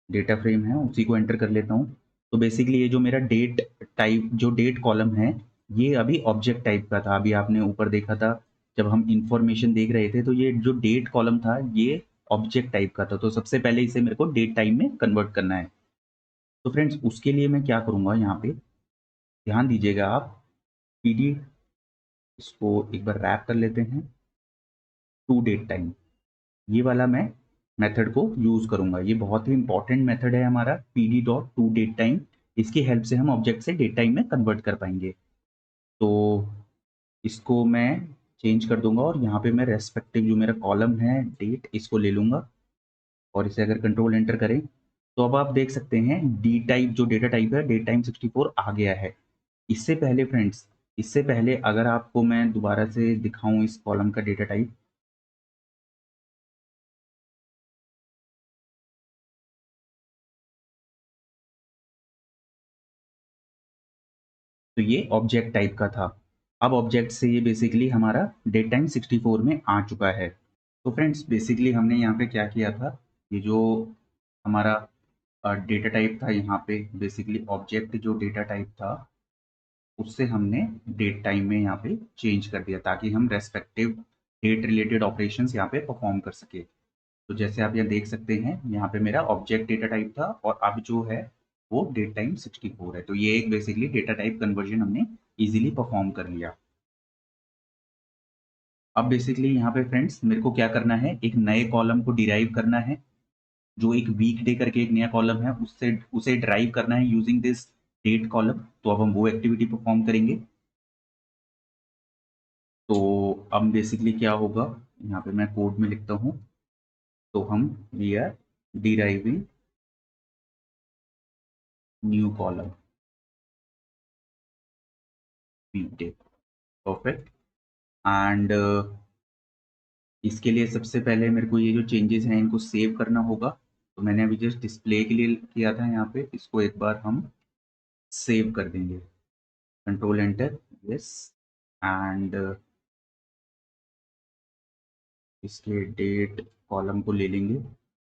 डेटा फ्रेम है उसी को एंटर कर लेता हूँ। तो बेसिकली ये जो मेरा डेट टाइप, जो डेट कॉलम है, ये अभी ऑब्जेक्ट टाइप का था। अभी आपने ऊपर देखा था जब हम इंफॉर्मेशन देख रहे थे, तो ये जो डेट कॉलम था ये ऑब्जेक्ट टाइप का था। तो सबसे पहले इसे मेरे को डेट टाइप में कन्वर्ट करना है। तो फ्रेंड्स उसके लिए मैं क्या करूँगा, यहाँ पे ध्यान दीजिएगा आप, पीडी इसको एक बार रैप कर लेते हैं, टू डेट टाइम, ये वाला मैं मेथड को यूज़ करूँगा। ये बहुत ही इंपॉर्टेंट मेथड है हमारा, PD dot to date time. इसकी हेल्प से हम ऑब्जेक्ट से डेट टाइम में कन्वर्ट कर पाएंगे। तो इसको मैं चेंज कर दूंगा और यहाँ पे मैं रेस्पेक्टिव जो मेरा कॉलम है डेट, इसको ले लूँगा और इसे अगर कंट्रोल एंटर करें तो अब आप देख सकते हैं डी टाइप जो डेटा टाइप है, डेट टाइम 64 आ गया है। इससे पहले फ्रेंड्स, इससे पहले अगर आपको मैं दोबारा से दिखाऊं इस कॉलम का डेटा टाइप, तो ये ऑब्जेक्ट टाइप का था। अब ऑब्जेक्ट से ये बेसिकली हमारा डेट टाइम 64 में आ चुका है। तो फ्रेंड्स बेसिकली हमने यहाँ पे क्या किया था, ये जो हमारा डेटा टाइप था, यहाँ पे बेसिकली ऑब्जेक्ट जो डेटा टाइप था उससे हमने डेट टाइम में यहाँ पे चेंज कर दिया ताकि हम रेस्पेक्टिव डेट रिलेटेड ऑपरेशंस यहाँ पे परफॉर्म कर सके। तो जैसे आप यहाँ देख सकते हैं, यहाँ पे मेरा ऑब्जेक्ट डेटा टाइप था और अब जो है वो डेट टाइम 64 है। तो ये एक बेसिकली डेटा टाइप कन्वर्जन हमने इजीली परफॉर्म कर लिया। अब बेसिकली यहाँ पे फ्रेंड्स मेरे को क्या करना है, एक नए कॉलम को डिराइव करना है, जो एक वीक डे करके एक नया कॉलम है, उससे उसे ड्राइव करना है यूजिंग दिस डेट कॉलम। तो अब हम वो एक्टिविटी परफॉर्म करेंगे। तो अब बेसिकली क्या होगा, यहाँ पे मैं कोड में लिखता हूँ, तो हम we are deriving new column weekday, perfect. And इसके लिए सबसे पहले मेरे को ये जो चेंजेस हैं इनको सेव करना होगा। तो मैंने अभी जस्ट डिस्प्ले के लिए किया था यहाँ पे, इसको एक बार हम सेव कर देंगे, कंट्रोल एंटर, यस। एंड इसके डेट कॉलम को ले लेंगे।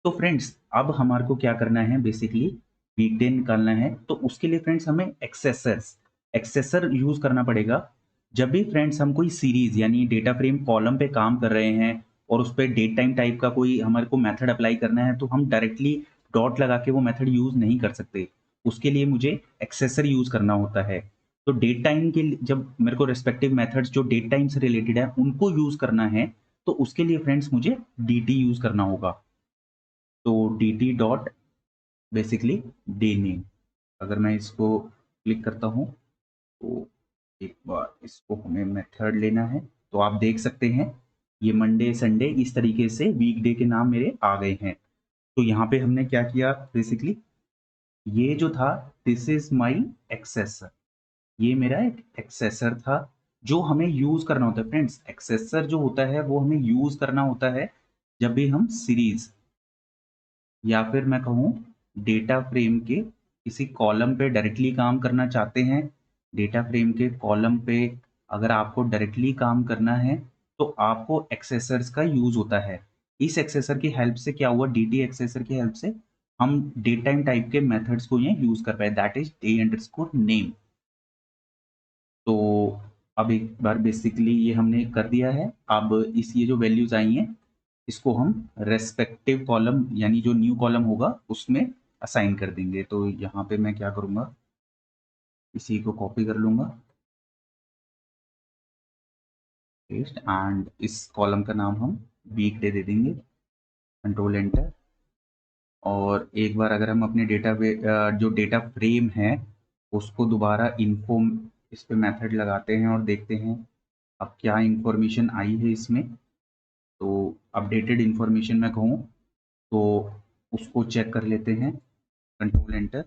तो फ्रेंड्स अब हमारे को क्या करना है, बेसिकली वीकडे निकालना है। तो उसके लिए फ्रेंड्स हमें एक्सेसर यूज करना पड़ेगा। जब भी फ्रेंड्स हम कोई सीरीज यानी डेटा फ्रेम कॉलम पे काम कर रहे हैं और उस पर डेट टाइम टाइप का कोई हमारे को मेथड अप्लाई करना है, तो हम डायरेक्टली डॉट लगा के वो मेथड यूज नहीं कर सकते। उसके लिए मुझे एक्सेसर यूज करना होता है। तो डेट टाइम के जब मेरे को रेस्पेक्टिव मेथड्स जो डेट टाइम से रिलेटेड है उनको यूज करना है, तो उसके लिए फ्रेंड्स मुझे dt यूज करना होगा। तो dt dot basically day name, अगर मैं इसको क्लिक करता हूँ तो एक बार इसको हमें मेथड लेना है। तो आप देख सकते हैं ये मंडे संडे इस तरीके से वीकडे के नाम मेरे आ गए हैं। तो यहाँ पे हमने क्या किया, बेसिकली ये जो था दिस इज माई एक्सेसर, ये मेरा एक एक्सेसर था जो हमें यूज करना होता है। फ्रेंड्स एक्सेसर जो होता है वो हमें यूज करना होता है जब भी हम सीरीज या फिर मैं कहूँ डेटा फ्रेम के किसी कॉलम पे डायरेक्टली काम करना चाहते हैं। डेटा फ्रेम के कॉलम पे अगर आपको डायरेक्टली काम करना है तो आपको एक्सेसर्स का यूज होता है। इस एक्सेसर की हेल्प से क्या हुआ, dt एक्सेसर की हेल्प से हम डेट टाइम टाइप के मेथड्स को यहाँ यूज कर पाए, that is day underscore name. तो अब एक बार बेसिकली ये हमने कर दिया है। अब इस ये जो वैल्यूज आई हैं इसको हम रेस्पेक्टिव कॉलम यानी जो न्यू कॉलम होगा उसमें असाइन कर देंगे। तो यहाँ पे मैं क्या करूँगा, इसी को कॉपी कर लूँगा, पेस्ट, एंड इस कॉलम का नाम हम वीकडे दे देंगे, कंट्रोल एंटर। और एक बार अगर हम अपने जो डेटा फ्रेम है उसको दोबारा इन्फो इस पे मेथड लगाते हैं और देखते हैं अब क्या इंफॉर्मेशन आई है इसमें। तो अपडेटेड इंफॉर्मेशन मैं कहूँ तो उसको चेक कर लेते हैं, कंट्रोल एंटर।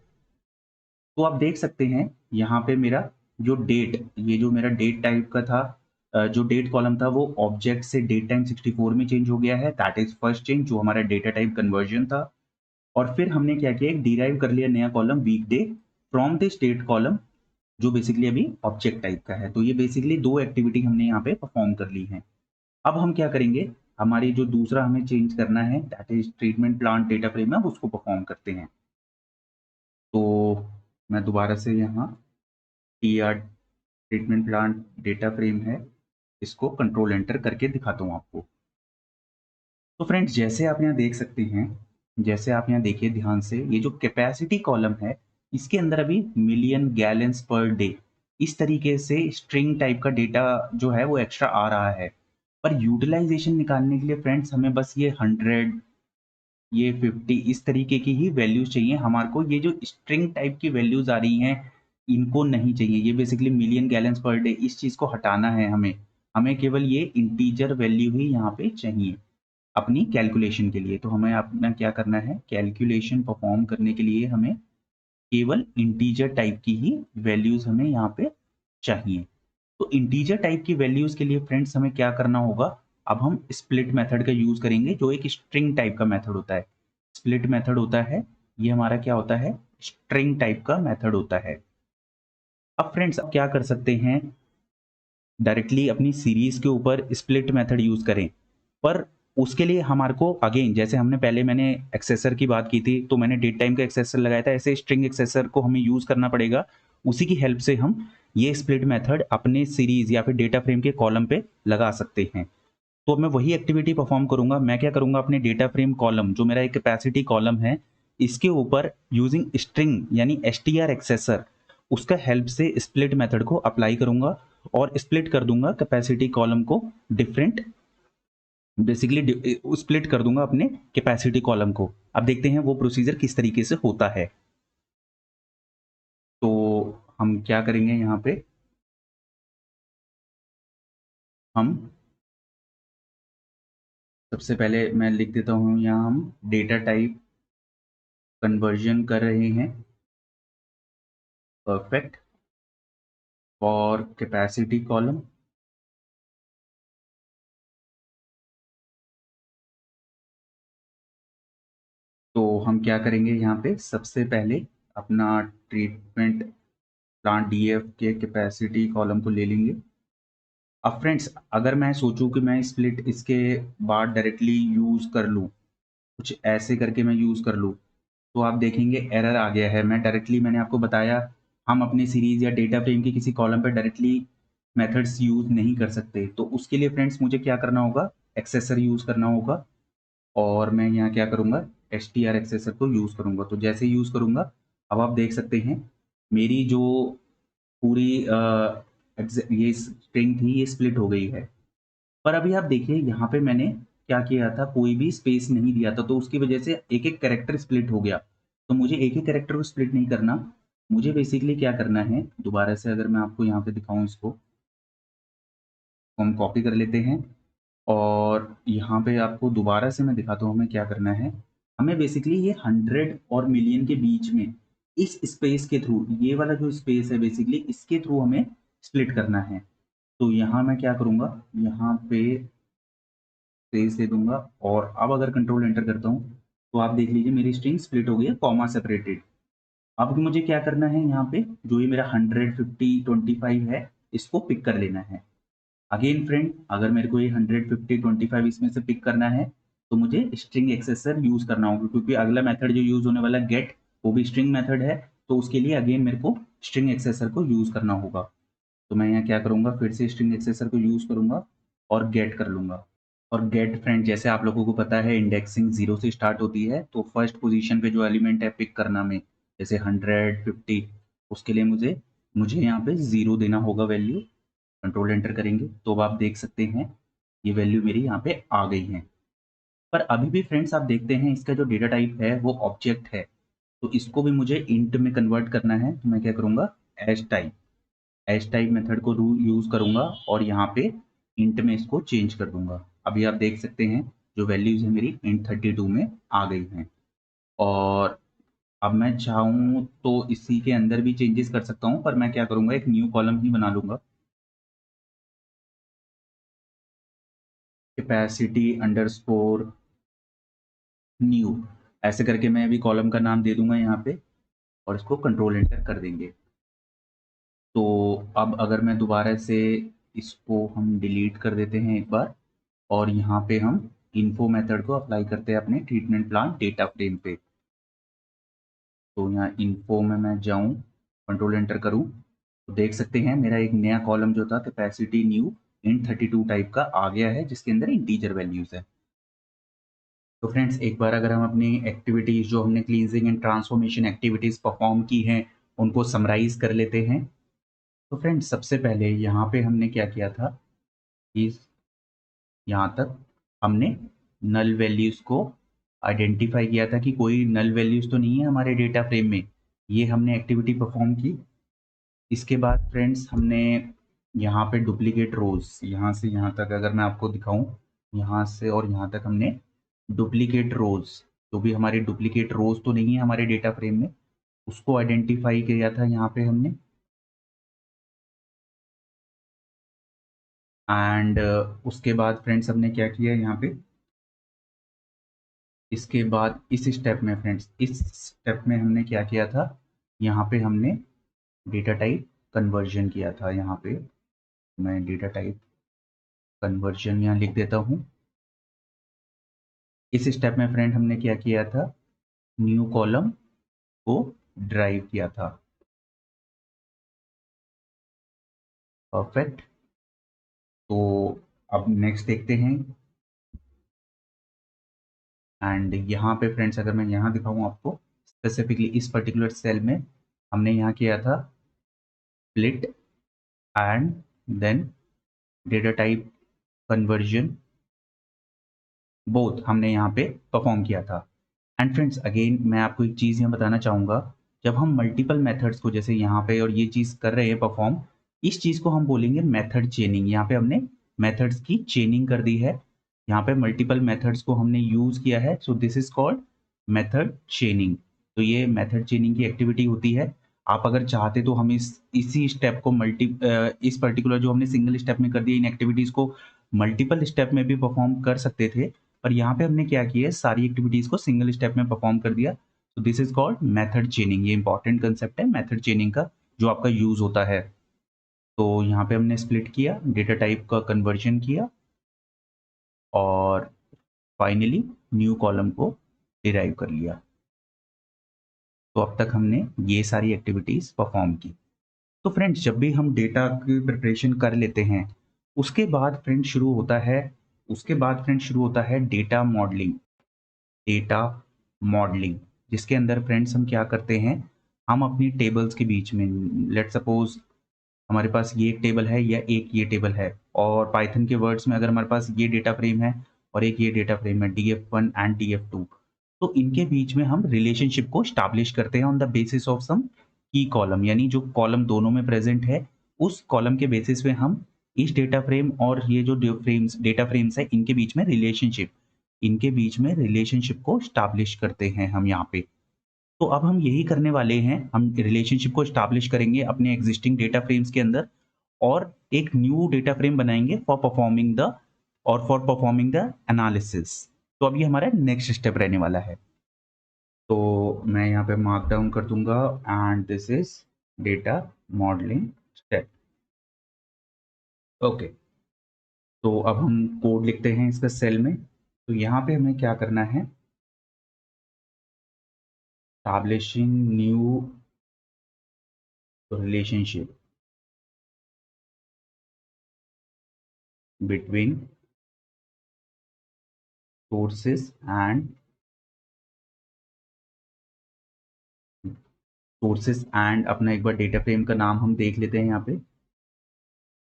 तो आप देख सकते हैं यहाँ पे मेरा जो डेट, ये जो मेरा डेट टाइप का था, जो डेट कॉलम था वो ऑब्जेक्ट से डेट टाइम 64 में चेंज हो गया है, दैट इज फर्स्ट चेंज जो हमारा डेटा टाइप कन्वर्जन था। और फिर हमने क्या किया, एक डिराइव कर लिया नया column weekday from the state column, जो बेसिकली अभी ऑब्जेक्ट टाइप का है। तो ये बेसिकली 2 एक्टिविटी हमने यहाँ पे परफॉर्म कर ली हैं। अब हम क्या करेंगे, हमारी जो दूसरा हमें चेंज करना है that is treatment plant data frame है, उसको परफॉर्म करते हैं। तो मैं दोबारा से यहाँ TR treatment plant data frame है, इसको कंट्रोल एंटर करके दिखाता हूँ आपको। तो फ्रेंड्स जैसे आप यहाँ देख सकते हैं, जैसे आप यहाँ देखिए ध्यान से, ये जो कैपेसिटी कॉलम है इसके अंदर अभी मिलियन गैलन्स पर डे इस तरीके से स्ट्रिंग टाइप का डेटा जो है वो एक्स्ट्रा आ रहा है। पर यूटिलाइजेशन निकालने के लिए फ्रेंड्स हमें बस ये 100, ये 50 इस तरीके की ही वैल्यूज चाहिए हमारे को। ये जो स्ट्रिंग टाइप की वैल्यूज आ रही हैं इनको नहीं चाहिए। ये basically million gallons per day इस चीज को हटाना है हमें। हमें केवल ये इंटीजर वैल्यू ही यहाँ पे चाहिए अपनी कैलकुलेशन के लिए। तो हमें अपना क्या करना है, कैलकुलेशन परफॉर्म करने के लिए हमें केवल इंटीजर टाइप की ही वैल्यूज हमें यहाँ पे चाहिए। तो इंटीजर टाइप की वैल्यूज के लिए फ्रेंड्स हमें क्या करना होगा, अब हम स्प्लिट मेथड का यूज करेंगे जो एक स्ट्रिंग टाइप का मेथड होता है। स्प्लिट मेथड होता है, ये हमारा क्या होता है, स्ट्रिंग टाइप का मेथड होता है। अब फ्रेंड्स अब क्या कर सकते हैं, डायरेक्टली अपनी सीरीज के ऊपर स्प्लिट मेथड यूज करें। पर उसके लिए हमारे को अगेन, जैसे हमने पहले मैंने एक्सेसर की बात की थी तो मैंने डेट टाइम का एक्सेसर लगाया था, ऐसे स्ट्रिंग एक्सेसर को हमें यूज करना पड़ेगा। उसी की हेल्प से हम ये स्प्लिट मेथड अपने सीरीज या फिर डेटा फ्रेम के कॉलम पे लगा सकते हैं। तो मैं वही एक्टिविटी परफॉर्म करूंगा। मैं क्या करूंगा, अपने डेटा फ्रेम कॉलम जो मेरा एक कैपेसिटी कॉलम है इसके ऊपर यूजिंग स्ट्रिंग यानी str एक्सेसर उसका हेल्प से स्प्लिट मेथड को अप्लाई करूंगा और स्प्लिट कर दूंगा कैपेसिटी कॉलम को डिफरेंट, बेसिकली स्प्लिट कर दूंगा अपने कैपेसिटी कॉलम को। अब देखते हैं वो प्रोसीजर किस तरीके से होता है। तो हम क्या करेंगे यहाँ पे, हम सबसे पहले मैं लिख देता हूँ यहाँ हम डेटा टाइप कन्वर्जन कर रहे हैं परफेक्ट फॉर कैपेसिटी कॉलम। तो हम क्या करेंगे यहाँ पे, सबसे पहले अपना ट्रीटमेंट प्लांट डीएफ के कैपेसिटी कॉलम को ले लेंगे। अब फ्रेंड्स अगर मैं सोचूं कि मैं स्प्लिट इसके बाद डायरेक्टली यूज कर लूं, कुछ ऐसे करके मैं यूज कर लूं, तो आप देखेंगे एरर आ गया है। मैं डायरेक्टली, मैंने आपको बताया हम अपनी सीरीज या डेटा फ्रेम के किसी कॉलम पर डायरेक्टली मेथड्स यूज नहीं कर सकते। तो उसके लिए फ्रेंड्स मुझे क्या करना होगा, एक्सेसर यूज करना होगा। और मैं यहाँ क्या करूँगा, str एक्सेसर को यूज करूँगा। तो जैसे यूज करूँगा अब आप देख सकते हैं मेरी जो पूरी ये स्ट्रिंग थी ये स्प्लिट हो गई है। पर अभी आप देखिए यहाँ पे मैंने क्या किया था, कोई भी स्पेस नहीं दिया था, तो उसकी वजह से एक एक कैरेक्टर स्प्लिट हो गया। तो मुझे एक एक कैरेक्टर को स्प्लिट नहीं करना, मुझे बेसिकली क्या करना है, दोबारा से अगर मैं आपको यहाँ पे दिखाऊं इसको, तो हम कॉपी कर लेते हैं और यहाँ पे आपको दोबारा से मैं दिखाता हूँ हमें क्या करना है। हमें बेसिकली ये 100 और मिलियन के बीच में इस स्पेस के थ्रू, ये वाला जो स्पेस है बेसिकली इसके थ्रू हमें स्प्लिट करना है। तो यहाँ मैं क्या करूँगा, यहाँ पे स्पेस दे दूंगा और अब अगर कंट्रोल एंटर करता हूँ तो आप देख लीजिए मेरी स्ट्रिंग स्प्लिट हो गई है, कॉमा सेपरेटेड। अब मुझे क्या करना है, यहाँ पे जो ये मेरा 100, 50, 25 है इसको पिक कर लेना है। अगेन फ्रेंड अगर मेरे को ये 100, 50, 25 इसमें से पिक करना है तो मुझे स्ट्रिंग एक्सेसर यूज करना होगा, क्योंकि अगला मेथड जो यूज होने वाला गेट वो भी स्ट्रिंग मेथड है। तो उसके लिए अगेन मेरे को स्ट्रिंग एक्सेसर को यूज करना होगा। तो मैं यहाँ क्या करूंगा, फिर से स्ट्रिंग एक्सेसर को यूज करूंगा और गेट कर लूंगा। और गेट फ्रेंड जैसे आप लोगों को पता है इंडेक्सिंग 0 से स्टार्ट होती है, तो फर्स्ट पोजीशन पे जो एलिमेंट है पिक करना में, जैसे 100, 50, उसके लिए मुझे मुझे यहाँ पे 0 देना होगा वैल्यू। कंट्रोल एंटर करेंगे तो अब आप देख सकते हैं ये वैल्यू मेरी यहाँ पे आ गई है। पर अभी भी फ्रेंड्स आप देखते हैं इसका जो डेटा टाइप है वो ऑब्जेक्ट है, तो इसको भी मुझे इंट में कन्वर्ट करना है। तो मैं क्या करूँगा, एज टाइप मेथड को यूज करूंगा और यहाँ पे इंट में इसको चेंज कर दूंगा। अभी आप देख सकते हैं जो वैल्यूज है मेरी इंट 32 में आ गई हैं। और अब मैं चाहूँ तो इसी के अंदर भी चेंजेस कर सकता हूँ, पर मैं क्या करूँगा एक न्यू कॉलम ही बना लूंगा, कैपेसिटी अंडरस्कोर न्यू, ऐसे करके मैं अभी कॉलम का नाम दे दूंगा यहाँ पे। और इसको कंट्रोल एंटर कर देंगे। तो अब अगर मैं दोबारा से इसको हम डिलीट कर देते हैं एक बार, और यहाँ पे हम इन्फो मेथड को अप्लाई करते हैं अपने ट्रीटमेंट प्लांट डेटा फ्रेम पे। तो यहाँ इन्फो में मैं जाऊँ, कंट्रोल एंटर करूँ, तो देख सकते हैं मेरा एक नया कॉलम जो था कैपेसिटी न्यू int 32 टाइप का आ गया है, जिसके अंदर इंटीजर वैल्यूज़ है। तो फ्रेंड्स एक बार अगर हम अपनी एक्टिविटीज़ जो हमने cleansing and transformation activities perform की हैं, उनको समराइज़ कर लेते हैं। तो फ्रेंड्स सबसे पहले यहाँ पे हमने क्या किया था कि यहाँ तक हमने नल वैल्यूज़ को आइडेंटिफाई किया था कि कोई नल वैल्यूज़ तो नहीं है हमारे डेटा फ्रेम में। ये हमने एक्टिविटी परफॉर्म की। इसके बाद फ्रेंड्स हमने यहाँ पे डुप्लीकेट रोज़, यहाँ से यहाँ तक अगर मैं आपको दिखाऊँ, यहाँ से और यहाँ तक हमने डुप्लीकेट रोज़, जो भी हमारे डुप्लीकेट रोज़ तो नहीं है हमारे डेटा फ्रेम में, उसको आइडेंटिफाई किया था यहाँ पे हमने। एंड उसके बाद फ्रेंड्स हमने क्या किया यहाँ पे, इसके बाद इस स्टेप में फ्रेंड्स, इस स्टेप में हमने क्या किया था, यहाँ पे हमने डेटा टाइप कन्वर्जन किया था। यहाँ पे मैं डेटा टाइप कन्वर्जन यहाँ लिख देता हूँ। इस स्टेप में फ्रेंड हमने क्या किया था, न्यू कॉलम को ड्राइव किया था। परफेक्ट। तो अब नेक्स्ट देखते हैं। एंड यहाँ पे फ्रेंड्स अगर मैं यहाँ दिखाऊँ आपको स्पेसिफिकली इस पर्टिकुलर सेल में हमने यहाँ किया था split and then data type conversion, both हमने यहाँ पे परफॉर्म किया था। एंड फ्रेंड्स अगेन मैं आपको एक चीज़ यहाँ बताना चाहूँगा, जब हम मल्टीपल मेथड्स को जैसे यहाँ पे और ये चीज़ कर रहे हैं परफॉर्म, इस चीज़ को हम बोलेंगे मेथड चेनिंग। यहाँ पे हमने मेथड्स की चेनिंग कर दी है, यहाँ पे मल्टीपल मेथड्स को हमने यूज़ किया है, so this is called method चेनिंग। तो ये मेथड चेनिंग की एक्टिविटी होती है। आप अगर चाहते तो हम इसी स्टेप को इस पर्टिकुलर जो हमने सिंगल स्टेप में कर दिया, इन एक्टिविटीज़ को मल्टीपल स्टेप में भी परफॉर्म कर सकते थे, पर यहाँ पे हमने क्या किया है, सारी एक्टिविटीज़ को सिंगल स्टेप में परफॉर्म कर दिया। तो दिस इज कॉल्ड मेथड चेनिंग। ये इंपॉर्टेंट कंसेप्ट है मेथड चेनिंग का, जो आपका यूज़ होता है। तो यहाँ पे हमने स्प्लिट किया, डेटा टाइप का कन्वर्जन किया और फाइनली न्यू कॉलम को डिराइव कर लिया। तो अब तक हमने ये सारी एक्टिविटीज़ परफॉर्म की। तो फ्रेंड्स जब भी हम डेटा की प्रिपरेशन कर लेते हैं, उसके बाद फ्रेंड्स शुरू होता है डेटा मॉडलिंग। डेटा मॉडलिंग, जिसके अंदर फ्रेंड्स हम क्या करते हैं, हम अपनी टेबल्स के बीच में, लेट सपोज हमारे पास ये एक टेबल है या एक ये टेबल है, और पाइथन के वर्ड्स में अगर हमारे पास ये डेटा फ्रेम है और एक ये डेटा फ्रेम है, df1 एंड df2, तो इनके बीच में हम रिलेशनशिप को स्टैब्लिश करते हैं on the basis of some की कॉलम, यानी जो कॉलम दोनों में प्रेजेंट है उस कॉलम के बेसिस पे हम इस डेटा फ्रेम और ये जो डेटा फ्रेम्स है इनके बीच में रिलेशनशिप को स्टैब्लिश करते हैं हम यहाँ पे। तो अब हम यही करने वाले हैं, हम रिलेशनशिप को स्टैब्लिश करेंगे अपने एग्जिस्टिंग डेटा फ्रेम्स के अंदर और एक न्यू डेटा फ्रेम बनाएंगे फॉर परफॉर्मिंग द एनालिसिस। तो अब ये हमारा नेक्स्ट स्टेप रहने वाला है। तो मैं यहाँ पे मार्क डाउन कर दूंगा and this is data modelling step. Okay, तो अब हम कोड लिखते हैं इसका सेल में। तो यहाँ पे हमें क्या करना है, establishing new relationship between sources and अपना एक बार डेटा फ्रेम का नाम हम देख लेते हैं यहाँ पे,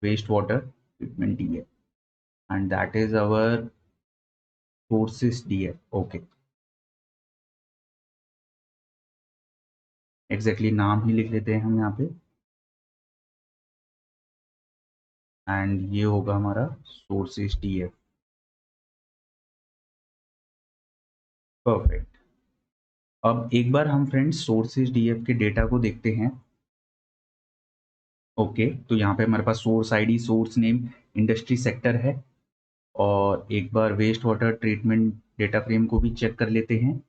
waste water treatment DF, and that is our sources DF. Okay, exactly नाम ही लिख लेते हैं हम यहाँ पे, एंड ये होगा हमारा सोर्सेस डीएफ। परफेक्ट। अब एक बार हम फ्रेंड्स सोर्सेज डीएफ के डेटा को देखते हैं। ओके, तो यहाँ पे हमारे पास source ID, source name, industry sector है, और एक बार waste water treatment data frame को भी चेक कर लेते हैं।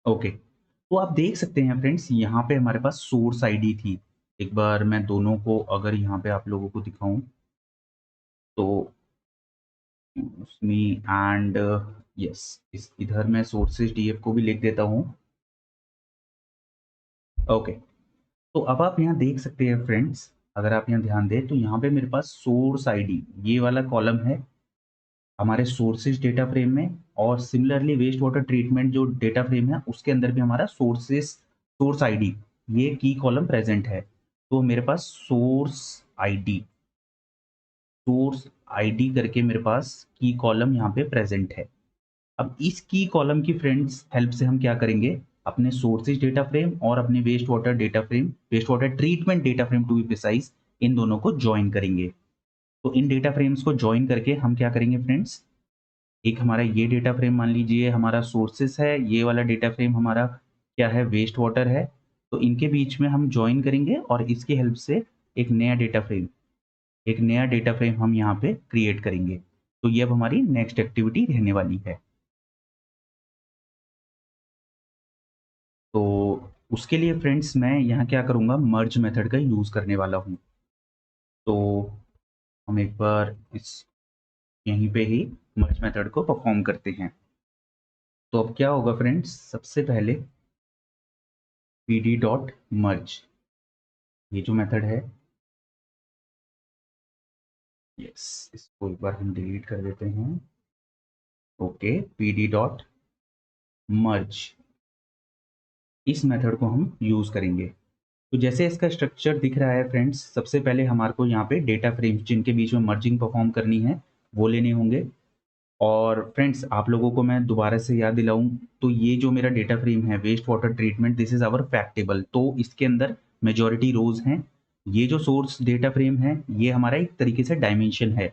ओके, तो आप देख सकते हैं फ्रेंड्स, यहाँ पे हमारे पास सोर्स आईडी थी। एक बार मैं दोनों को अगर यहाँ पे आप लोगों को दिखाऊं तो मी एंड यस, इस इधर मैं सोर्सेज डीएफ को भी लिख देता हूँ। ओके, तो अब आप यहाँ देख सकते हैं फ्रेंड्स, अगर आप यहाँ ध्यान दें तो यहाँ पे मेरे पास सोर्स आईडी ये वाला कॉलम है हमारे सोर्सेज डेटा फ्रेम में, और सिमिलरली वेस्ट वाटर ट्रीटमेंट जो डेटा फ्रेम है उसके अंदर भी हमारा सोर्स आईडी ये की कॉलम प्रेजेंट है। तो मेरे पास सोर्स आईडी करके मेरे पास की कॉलम यहाँ पे प्रेजेंट है। अब इस की कॉलम की फ्रेंड्स हेल्प से हम क्या करेंगे, अपने सोर्सेज डेटा फ्रेम और अपने waste water treatment data frame to be precise, इन दोनों को ज्वाइन करेंगे। तो इन डेटा फ्रेम्स को ज्वाइन करके हम क्या करेंगे फ्रेंड्स, एक हमारा ये डेटा फ्रेम मान लीजिए हमारा सोर्सेस है, ये वाला डेटा फ्रेम हमारा क्या है, वेस्ट वाटर है। तो इनके बीच में हम ज्वाइन करेंगे और इसकी हेल्प से एक नया डेटा फ्रेम हम यहाँ पे क्रिएट करेंगे। तो ये अब हमारी नेक्स्ट एक्टिविटी रहने वाली है। तो उसके लिए फ्रेंड्स मैं यहाँ क्या करूँगा, मर्ज मेथड का यूज़ करने वाला हूँ। तो हम एक बार इस यहीं पे ही मर्ज मेथड को परफॉर्म करते हैं। तो अब क्या होगा फ्रेंड्स, सबसे पहले pd डॉट मर्ज, ये जो मेथड है, यस, इसको एक बार हम डिलीट कर देते हैं। ओके, pd डॉट मर्ज, इस मेथड को हम यूज़ करेंगे। तो जैसे इसका स्ट्रक्चर दिख रहा है फ्रेंड्स, सबसे पहले हमारे को यहाँ पे डेटा फ्रेम्स जिनके बीच में मर्जिंग परफॉर्म करनी है वो लेने होंगे। और फ्रेंड्स आप लोगों को मैं दोबारा से याद दिलाऊं, तो ये जो मेरा डेटा फ्रेम है waste water treatment, this is our fact table, तो इसके अंदर मेजॉरिटी रोज हैं। ये जो सोर्स डेटा फ्रेम है ये हमारा एक तरीके से डायमेंशन है।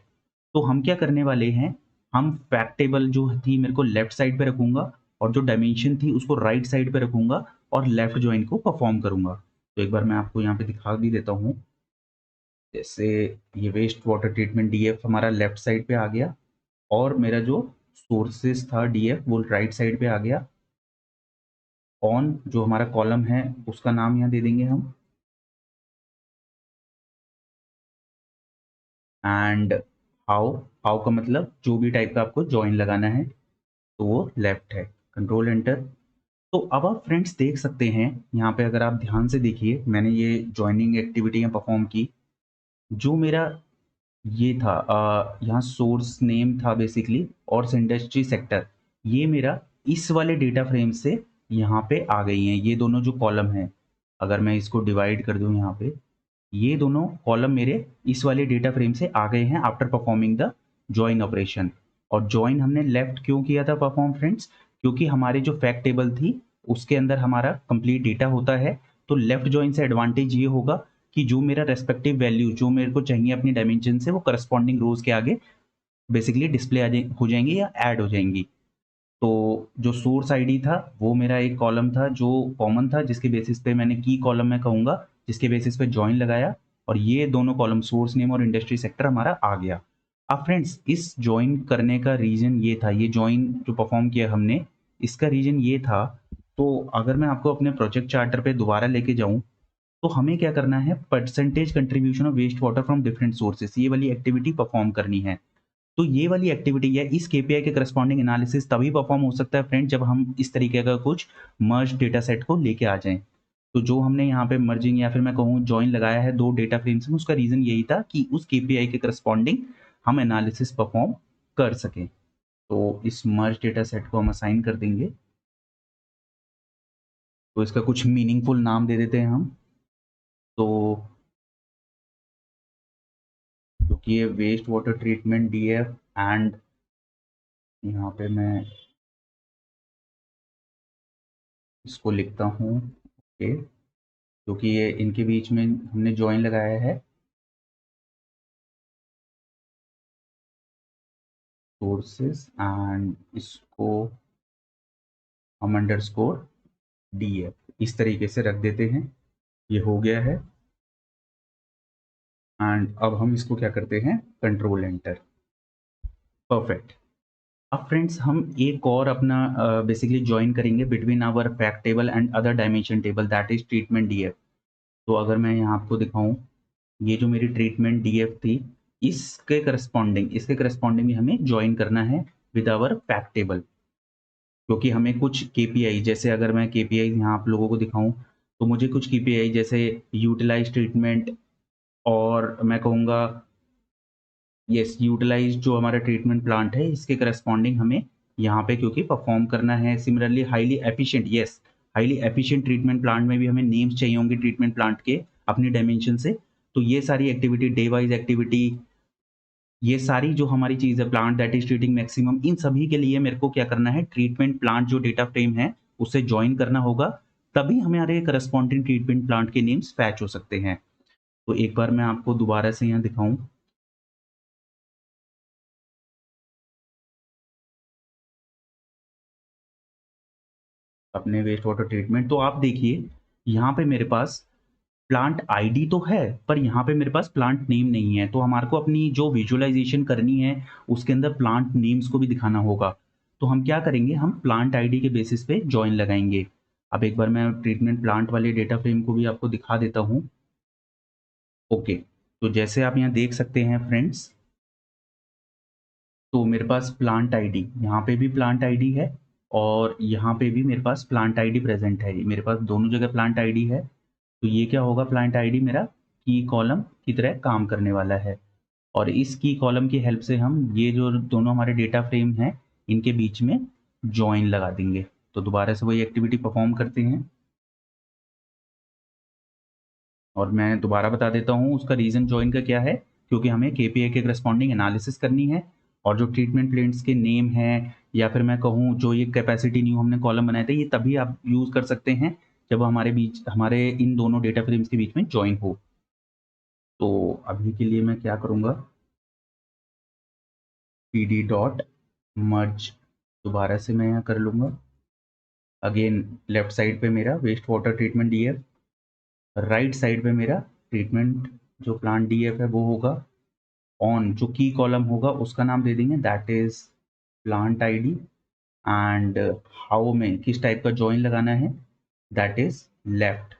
तो हम क्या करने वाले हैं, हम फैक्ट टेबल जो थी मेरे को लेफ्ट साइड पे रखूंगा और जो डायमेंशन थी उसको राइट साइड पे रखूंगा और लेफ्ट ज्वाइन को परफॉर्म करूंगा। तो एक बार मैं आपको यहाँ पे दिखा भी देता हूँ। जैसे ये वेस्ट वाटर ट्रीटमेंट डीएफ हमारा लेफ्ट साइड पे आ गया और मेरा जो सोर्सेस था डीएफ वो राइट साइड पे आ गया। ऑन जो हमारा कॉलम है उसका नाम यहाँ दे देंगे हम, एंड हाउ, हाउ का मतलब जो भी टाइप का आपको ज्वाइन लगाना है, तो वो लेफ्ट है। Control enter. तो अब आप फ्रेंड्स देख सकते हैं यहाँ पे, अगर आप ध्यान से देखिए मैंने ये ज्वाइनिंग एक्टिविटियाँ परफॉर्म की। जो मेरा ये था यहाँ सोर्स नेम था बेसिकली और इंडस्ट्री सेक्टर, ये मेरा इस वाले डेटा फ्रेम से यहाँ पे आ गई हैं। ये दोनों जो कॉलम हैं, अगर मैं इसको डिवाइड कर दूँ यहाँ पे, ये दोनों कॉलम मेरे इस वाले डेटा फ्रेम से आ गए हैं after performing the join operation. और ज्वाइन हमने लेफ्ट क्यों किया था परफॉर्म फ्रेंड्स, क्योंकि हमारी जो फैक्ट टेबल थी उसके अंदर हमारा कंप्लीट डेटा होता है। तो लेफ्ट ज्वाइन से एडवांटेज ये होगा कि जो मेरा रेस्पेक्टिव वैल्यू जो मेरे को चाहिए अपनी डायमेंशन से, वो करस्पॉन्डिंग रोज के आगे बेसिकली डिस्प्ले हो जाएंगी या ऐड हो जाएंगी। तो जो सोर्स आईडी था वो मेरा एक कॉलम था जो कॉमन था, जिसके बेसिस पे मैंने की कॉलम में कहूँगा, जिसके बेसिस पे जॉइन लगाया, और ये दोनों कॉलम सोर्स नेम और इंडस्ट्री सेक्टर हमारा आ गया। अब फ्रेंड्स इस जॉइन करने का रीजन ये था, ये जॉइन जो परफॉर्म किया हमने इसका रीजन ये था। तो अगर मैं आपको अपने प्रोजेक्ट चार्टर पे दोबारा लेके जाऊं, तो हमें क्या करना है, percentage contribution of waste water from different sources, ये वाली एक्टिविटी परफॉर्म करनी है। तो ये वाली एक्टिविटी या इस केपीआई के करस्पॉन्डिंग एनालिसिस तभी परफॉर्म हो सकता है फ्रेंड जब हम इस तरीके का कुछ मर्ज डेटा सेट को लेके आ जाएं। तो जो हमने यहाँ पे मर्जिंग या फिर मैं कहूँ जॉइन लगाया है दो डेटा फ्रेम्स में, उसका रीजन यही था कि उस केपीआई के करस्पॉन्डिंग हम एनालिसिस परफॉर्म कर सकें। तो इस मर्ज डेटा सेट को हम असाइन कर देंगे। तो इसका कुछ मीनिंगफुल नाम दे देते हैं हम। तो क्योंकि ये waste water treatment DF and यहाँ पे मैं इसको लिखता हूँ ओके, क्योंकि ये इनके बीच में हमने ज्वाइन लगाया है सोर्सेस, एंड इसको हम अंडरस्कोर डीएफ इस तरीके से रख देते हैं। ये हो गया है। एंड अब हम इसको क्या करते हैं, कंट्रोल एंटर। परफेक्ट। अब फ्रेंड्स हम एक और अपना बेसिकली जॉइन करेंगे between our fact table and other dimension table, that is treatment DF. तो अगर मैं यहाँ आपको दिखाऊं, ये जो मेरी ट्रीटमेंट डीएफ थी, इसके करस्पॉन्डिंग हमें जॉइन करना है विद आवर फैक्ट टेबल, क्योंकि हमें कुछ केपीआई, जैसे अगर मैं केपीआई यहाँ आप लोगों को दिखाऊं, तो मुझे कुछ केपीआई जैसे यूटिलाइज ट्रीटमेंट, और मैं कहूँगा यस यूटिलाइज जो हमारा ट्रीटमेंट प्लांट है, इसके करस्पॉन्डिंग हमें यहाँ पे क्योंकि परफॉर्म करना है। Similarly highly efficient, yes highly efficient treatment plant में भी हमें नेम्स चाहिए होंगे ट्रीटमेंट प्लांट के अपनी डायमेंशन से। तो ये सारी एक्टिविटी, डे वाइज एक्टिविटी, ये सारी जो हमारी चीज़ है, plant that is treating maximum, इन सभी के लिए मेरे को क्या करना है, ट्रीटमेंट प्लांट जो डेटा फ्रेम है उससे ज्वाइन करना होगा, तभी हमारे करस्पॉन्डिंग ट्रीटमेंट प्लांट के नेम्स फैच हो सकते हैं। तो एक बार मैं आपको दोबारा से यहाँ दिखाऊं, अपने वेस्ट वाटर ट्रीटमेंट, तो आप देखिए यहाँ पे मेरे पास प्लांट आईडी तो है, पर यहाँ पे मेरे पास प्लांट नेम नहीं है। तो हमारे को अपनी जो विजुअलाइजेशन करनी है उसके अंदर प्लांट नेम्स को भी दिखाना होगा। तो हम क्या करेंगे, हम प्लांट आईडी के बेसिस पे जॉइन लगाएंगे। अब एक बार मैं ट्रीटमेंट प्लांट वाले डेटा फ्रेम को भी आपको दिखा देता हूँ। ओके, तो जैसे आप यहाँ देख सकते हैं फ्रेंड्स, तो मेरे पास प्लांट आईडी, यहाँ पे भी प्लांट आईडी है और यहाँ पे भी मेरे पास प्लांट आईडी प्रेजेंट है। मेरे पास दोनों जगह प्लांट आईडी है। तो ये क्या होगा, प्लांट आईडी मेरा की कॉलम की तरह काम करने वाला है, और इस की कॉलम की हेल्प से हम ये जो दोनों हमारे डेटा फ्रेम हैं इनके बीच में जॉइन लगा देंगे। तो दोबारा से वही एक्टिविटी परफॉर्म करते हैं, और मैं दोबारा बता देता हूँ उसका रीज़न जॉइन का क्या है, क्योंकि हमें केपीआई के करस्पॉन्डिंग एनालिसिस करनी है, और जो ट्रीटमेंट प्लेन्स के नेम हैं, या फिर मैं कहूँ जो ये कैपेसिटी न्यू हमने कॉलम बनाए थे, ये तभी आप यूज़ कर सकते हैं जब हमारे इन दोनों डेटा फ्रेम्स के बीच में जॉइन हो। तो अभी के लिए मैं क्या करूँगा, pd डॉट मर्ज दोबारा से मैं यहाँ कर लूँगा। अगेन लेफ्ट साइड पे मेरा waste water treatment DF, right side पे मेरा ट्रीटमेंट जो प्लांट डीएफ है वो होगा। ऑन जो की कॉलम होगा उसका नाम दे देंगे, that is plant ID, and how में किस टाइप का जॉइन लगाना है, दैट इज लेफ्ट।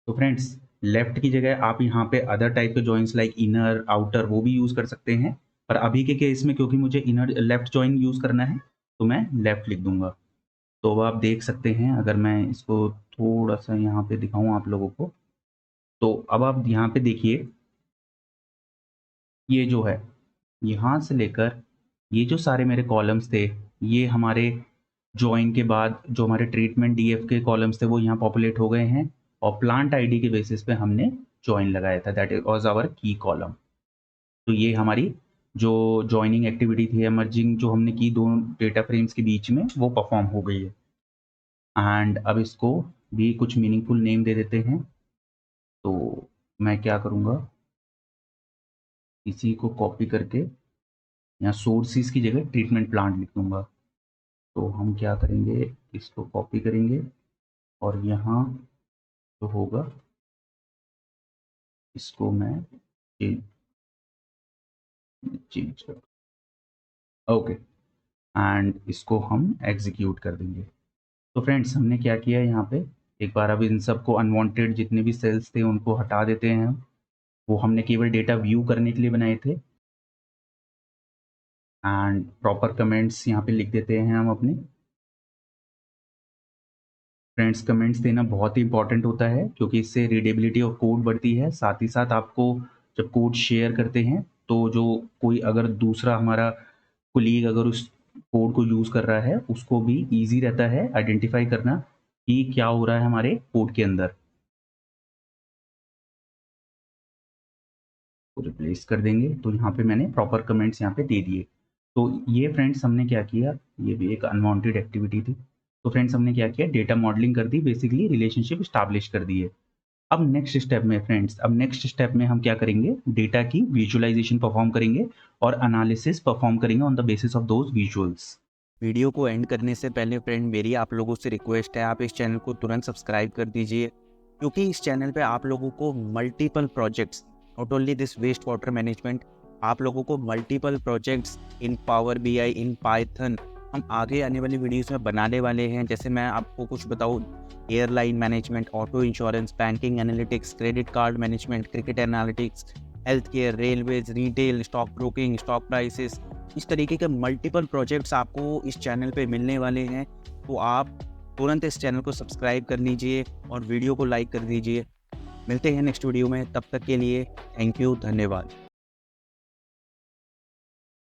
तो फ्रेंड्स, लेफ्ट की जगह आप यहाँ पे अदर टाइप के जॉइंस लाइक इनर आउटर वो भी यूज़ कर सकते हैं, पर अभी के केस में क्योंकि मुझे इनर लेफ्ट जॉइन यूज़ करना है तो मैं लेफ्ट लिख दूंगा। तो अब आप देख सकते हैं, अगर मैं इसको थोड़ा सा यहाँ पे दिखाऊं आप लोगों को, तो अब आप यहाँ पे देखिए, ये जो है यहाँ से लेकर ये जो सारे मेरे कॉलम्स थे, ये हमारे जॉइन के बाद जो हमारे ट्रीटमेंट डीएफ के कॉलम्स थे वो यहाँ पॉपुलेट हो गए हैं, और प्लांट आईडी के बेसिस पे हमने जॉइन लगाया था, दैट इज वाज आवर की कॉलम। तो ये हमारी जो जॉइनिंग एक्टिविटी थी, मर्जिंग जो हमने की दोनों डेटा फ्रेम्स के बीच में, वो परफॉर्म हो गई है। एंड अब इसको भी कुछ मीनिंगफुल नेम दे देते हैं। तो मैं क्या करूँगा, इसी को कॉपी करके यहाँ सोर्सेज की जगह ट्रीटमेंट प्लांट लिख दूंगा। तो हम क्या करेंगे, इसको कॉपी करेंगे और यहाँ जो होगा इसको मैं चेंज कर, ओके, एंड इसको हम एग्जीक्यूट कर देंगे। तो फ्रेंड्स, हमने क्या किया यहाँ पे, एक बार अब इन सबको अनवांटेड जितने भी सेल्स थे उनको हटा देते हैं हम, वो हमने केवल डेटा व्यू करने के लिए बनाए थे। एंड प्रॉपर कमेंट्स यहाँ पे लिख देते हैं हम अपने। फ्रेंड्स, कमेंट्स देना बहुत ही इंपॉर्टेंट होता है, क्योंकि इससे रीडेबिलिटी ऑफ कोड बढ़ती है। साथ ही साथ आपको जब कोड शेयर करते हैं तो जो कोई अगर दूसरा हमारा कोलीग अगर उस कोड को यूज़ कर रहा है, उसको भी ईजी रहता है आइडेंटिफाई करना कि क्या हो रहा है हमारे कोड के अंदर। तो रिप्लेस कर देंगे, तो यहाँ पे मैंने प्रॉपर कमेंट्स यहाँ पे दे दिए। तो ये फ्रेंड्स हमने क्या किया, ये भी एक अनवांटेड एक्टिविटी थी। तो फ्रेंड्स, हमने क्या किया, डेटा मॉडलिंग कर दी, बेसिकली रिलेशनशिप स्टैब्लिश कर दिए। अब नेक्स्ट स्टेप में फ्रेंड्स, अब नेक्स्ट स्टेप में हम क्या करेंगे, डेटा की विजुअलाइजेशन परफॉर्म करेंगे और एनालिसिस परफॉर्म करेंगे on the basis of those visuals. Video को एंड करने से पहले फ्रेंड, मेरी आप लोगों से रिक्वेस्ट है, आप इस चैनल को तुरंत सब्सक्राइब कर दीजिए, क्योंकि इस चैनल पे आप लोगों को multiple projects, not only this waste water management, आप लोगों को multiple projects in power BI, in Python, हम आगे आने वाली वीडियोस में बनाने वाले हैं। जैसे मैं आपको कुछ बताऊँ, airline management, auto insurance, banking analytics, credit card management, cricket analytics, health care, railways, retail, stock broking, stock prices, इस तरीके के मल्टीपल प्रोजेक्ट्स आपको इस चैनल पे मिलने वाले हैं। तो आप तुरंत इस चैनल को सब्सक्राइब कर लीजिए और वीडियो को लाइक कर दीजिए। मिलते हैं नेक्स्ट वीडियो में, तब तक के लिए थैंक यू, धन्यवाद।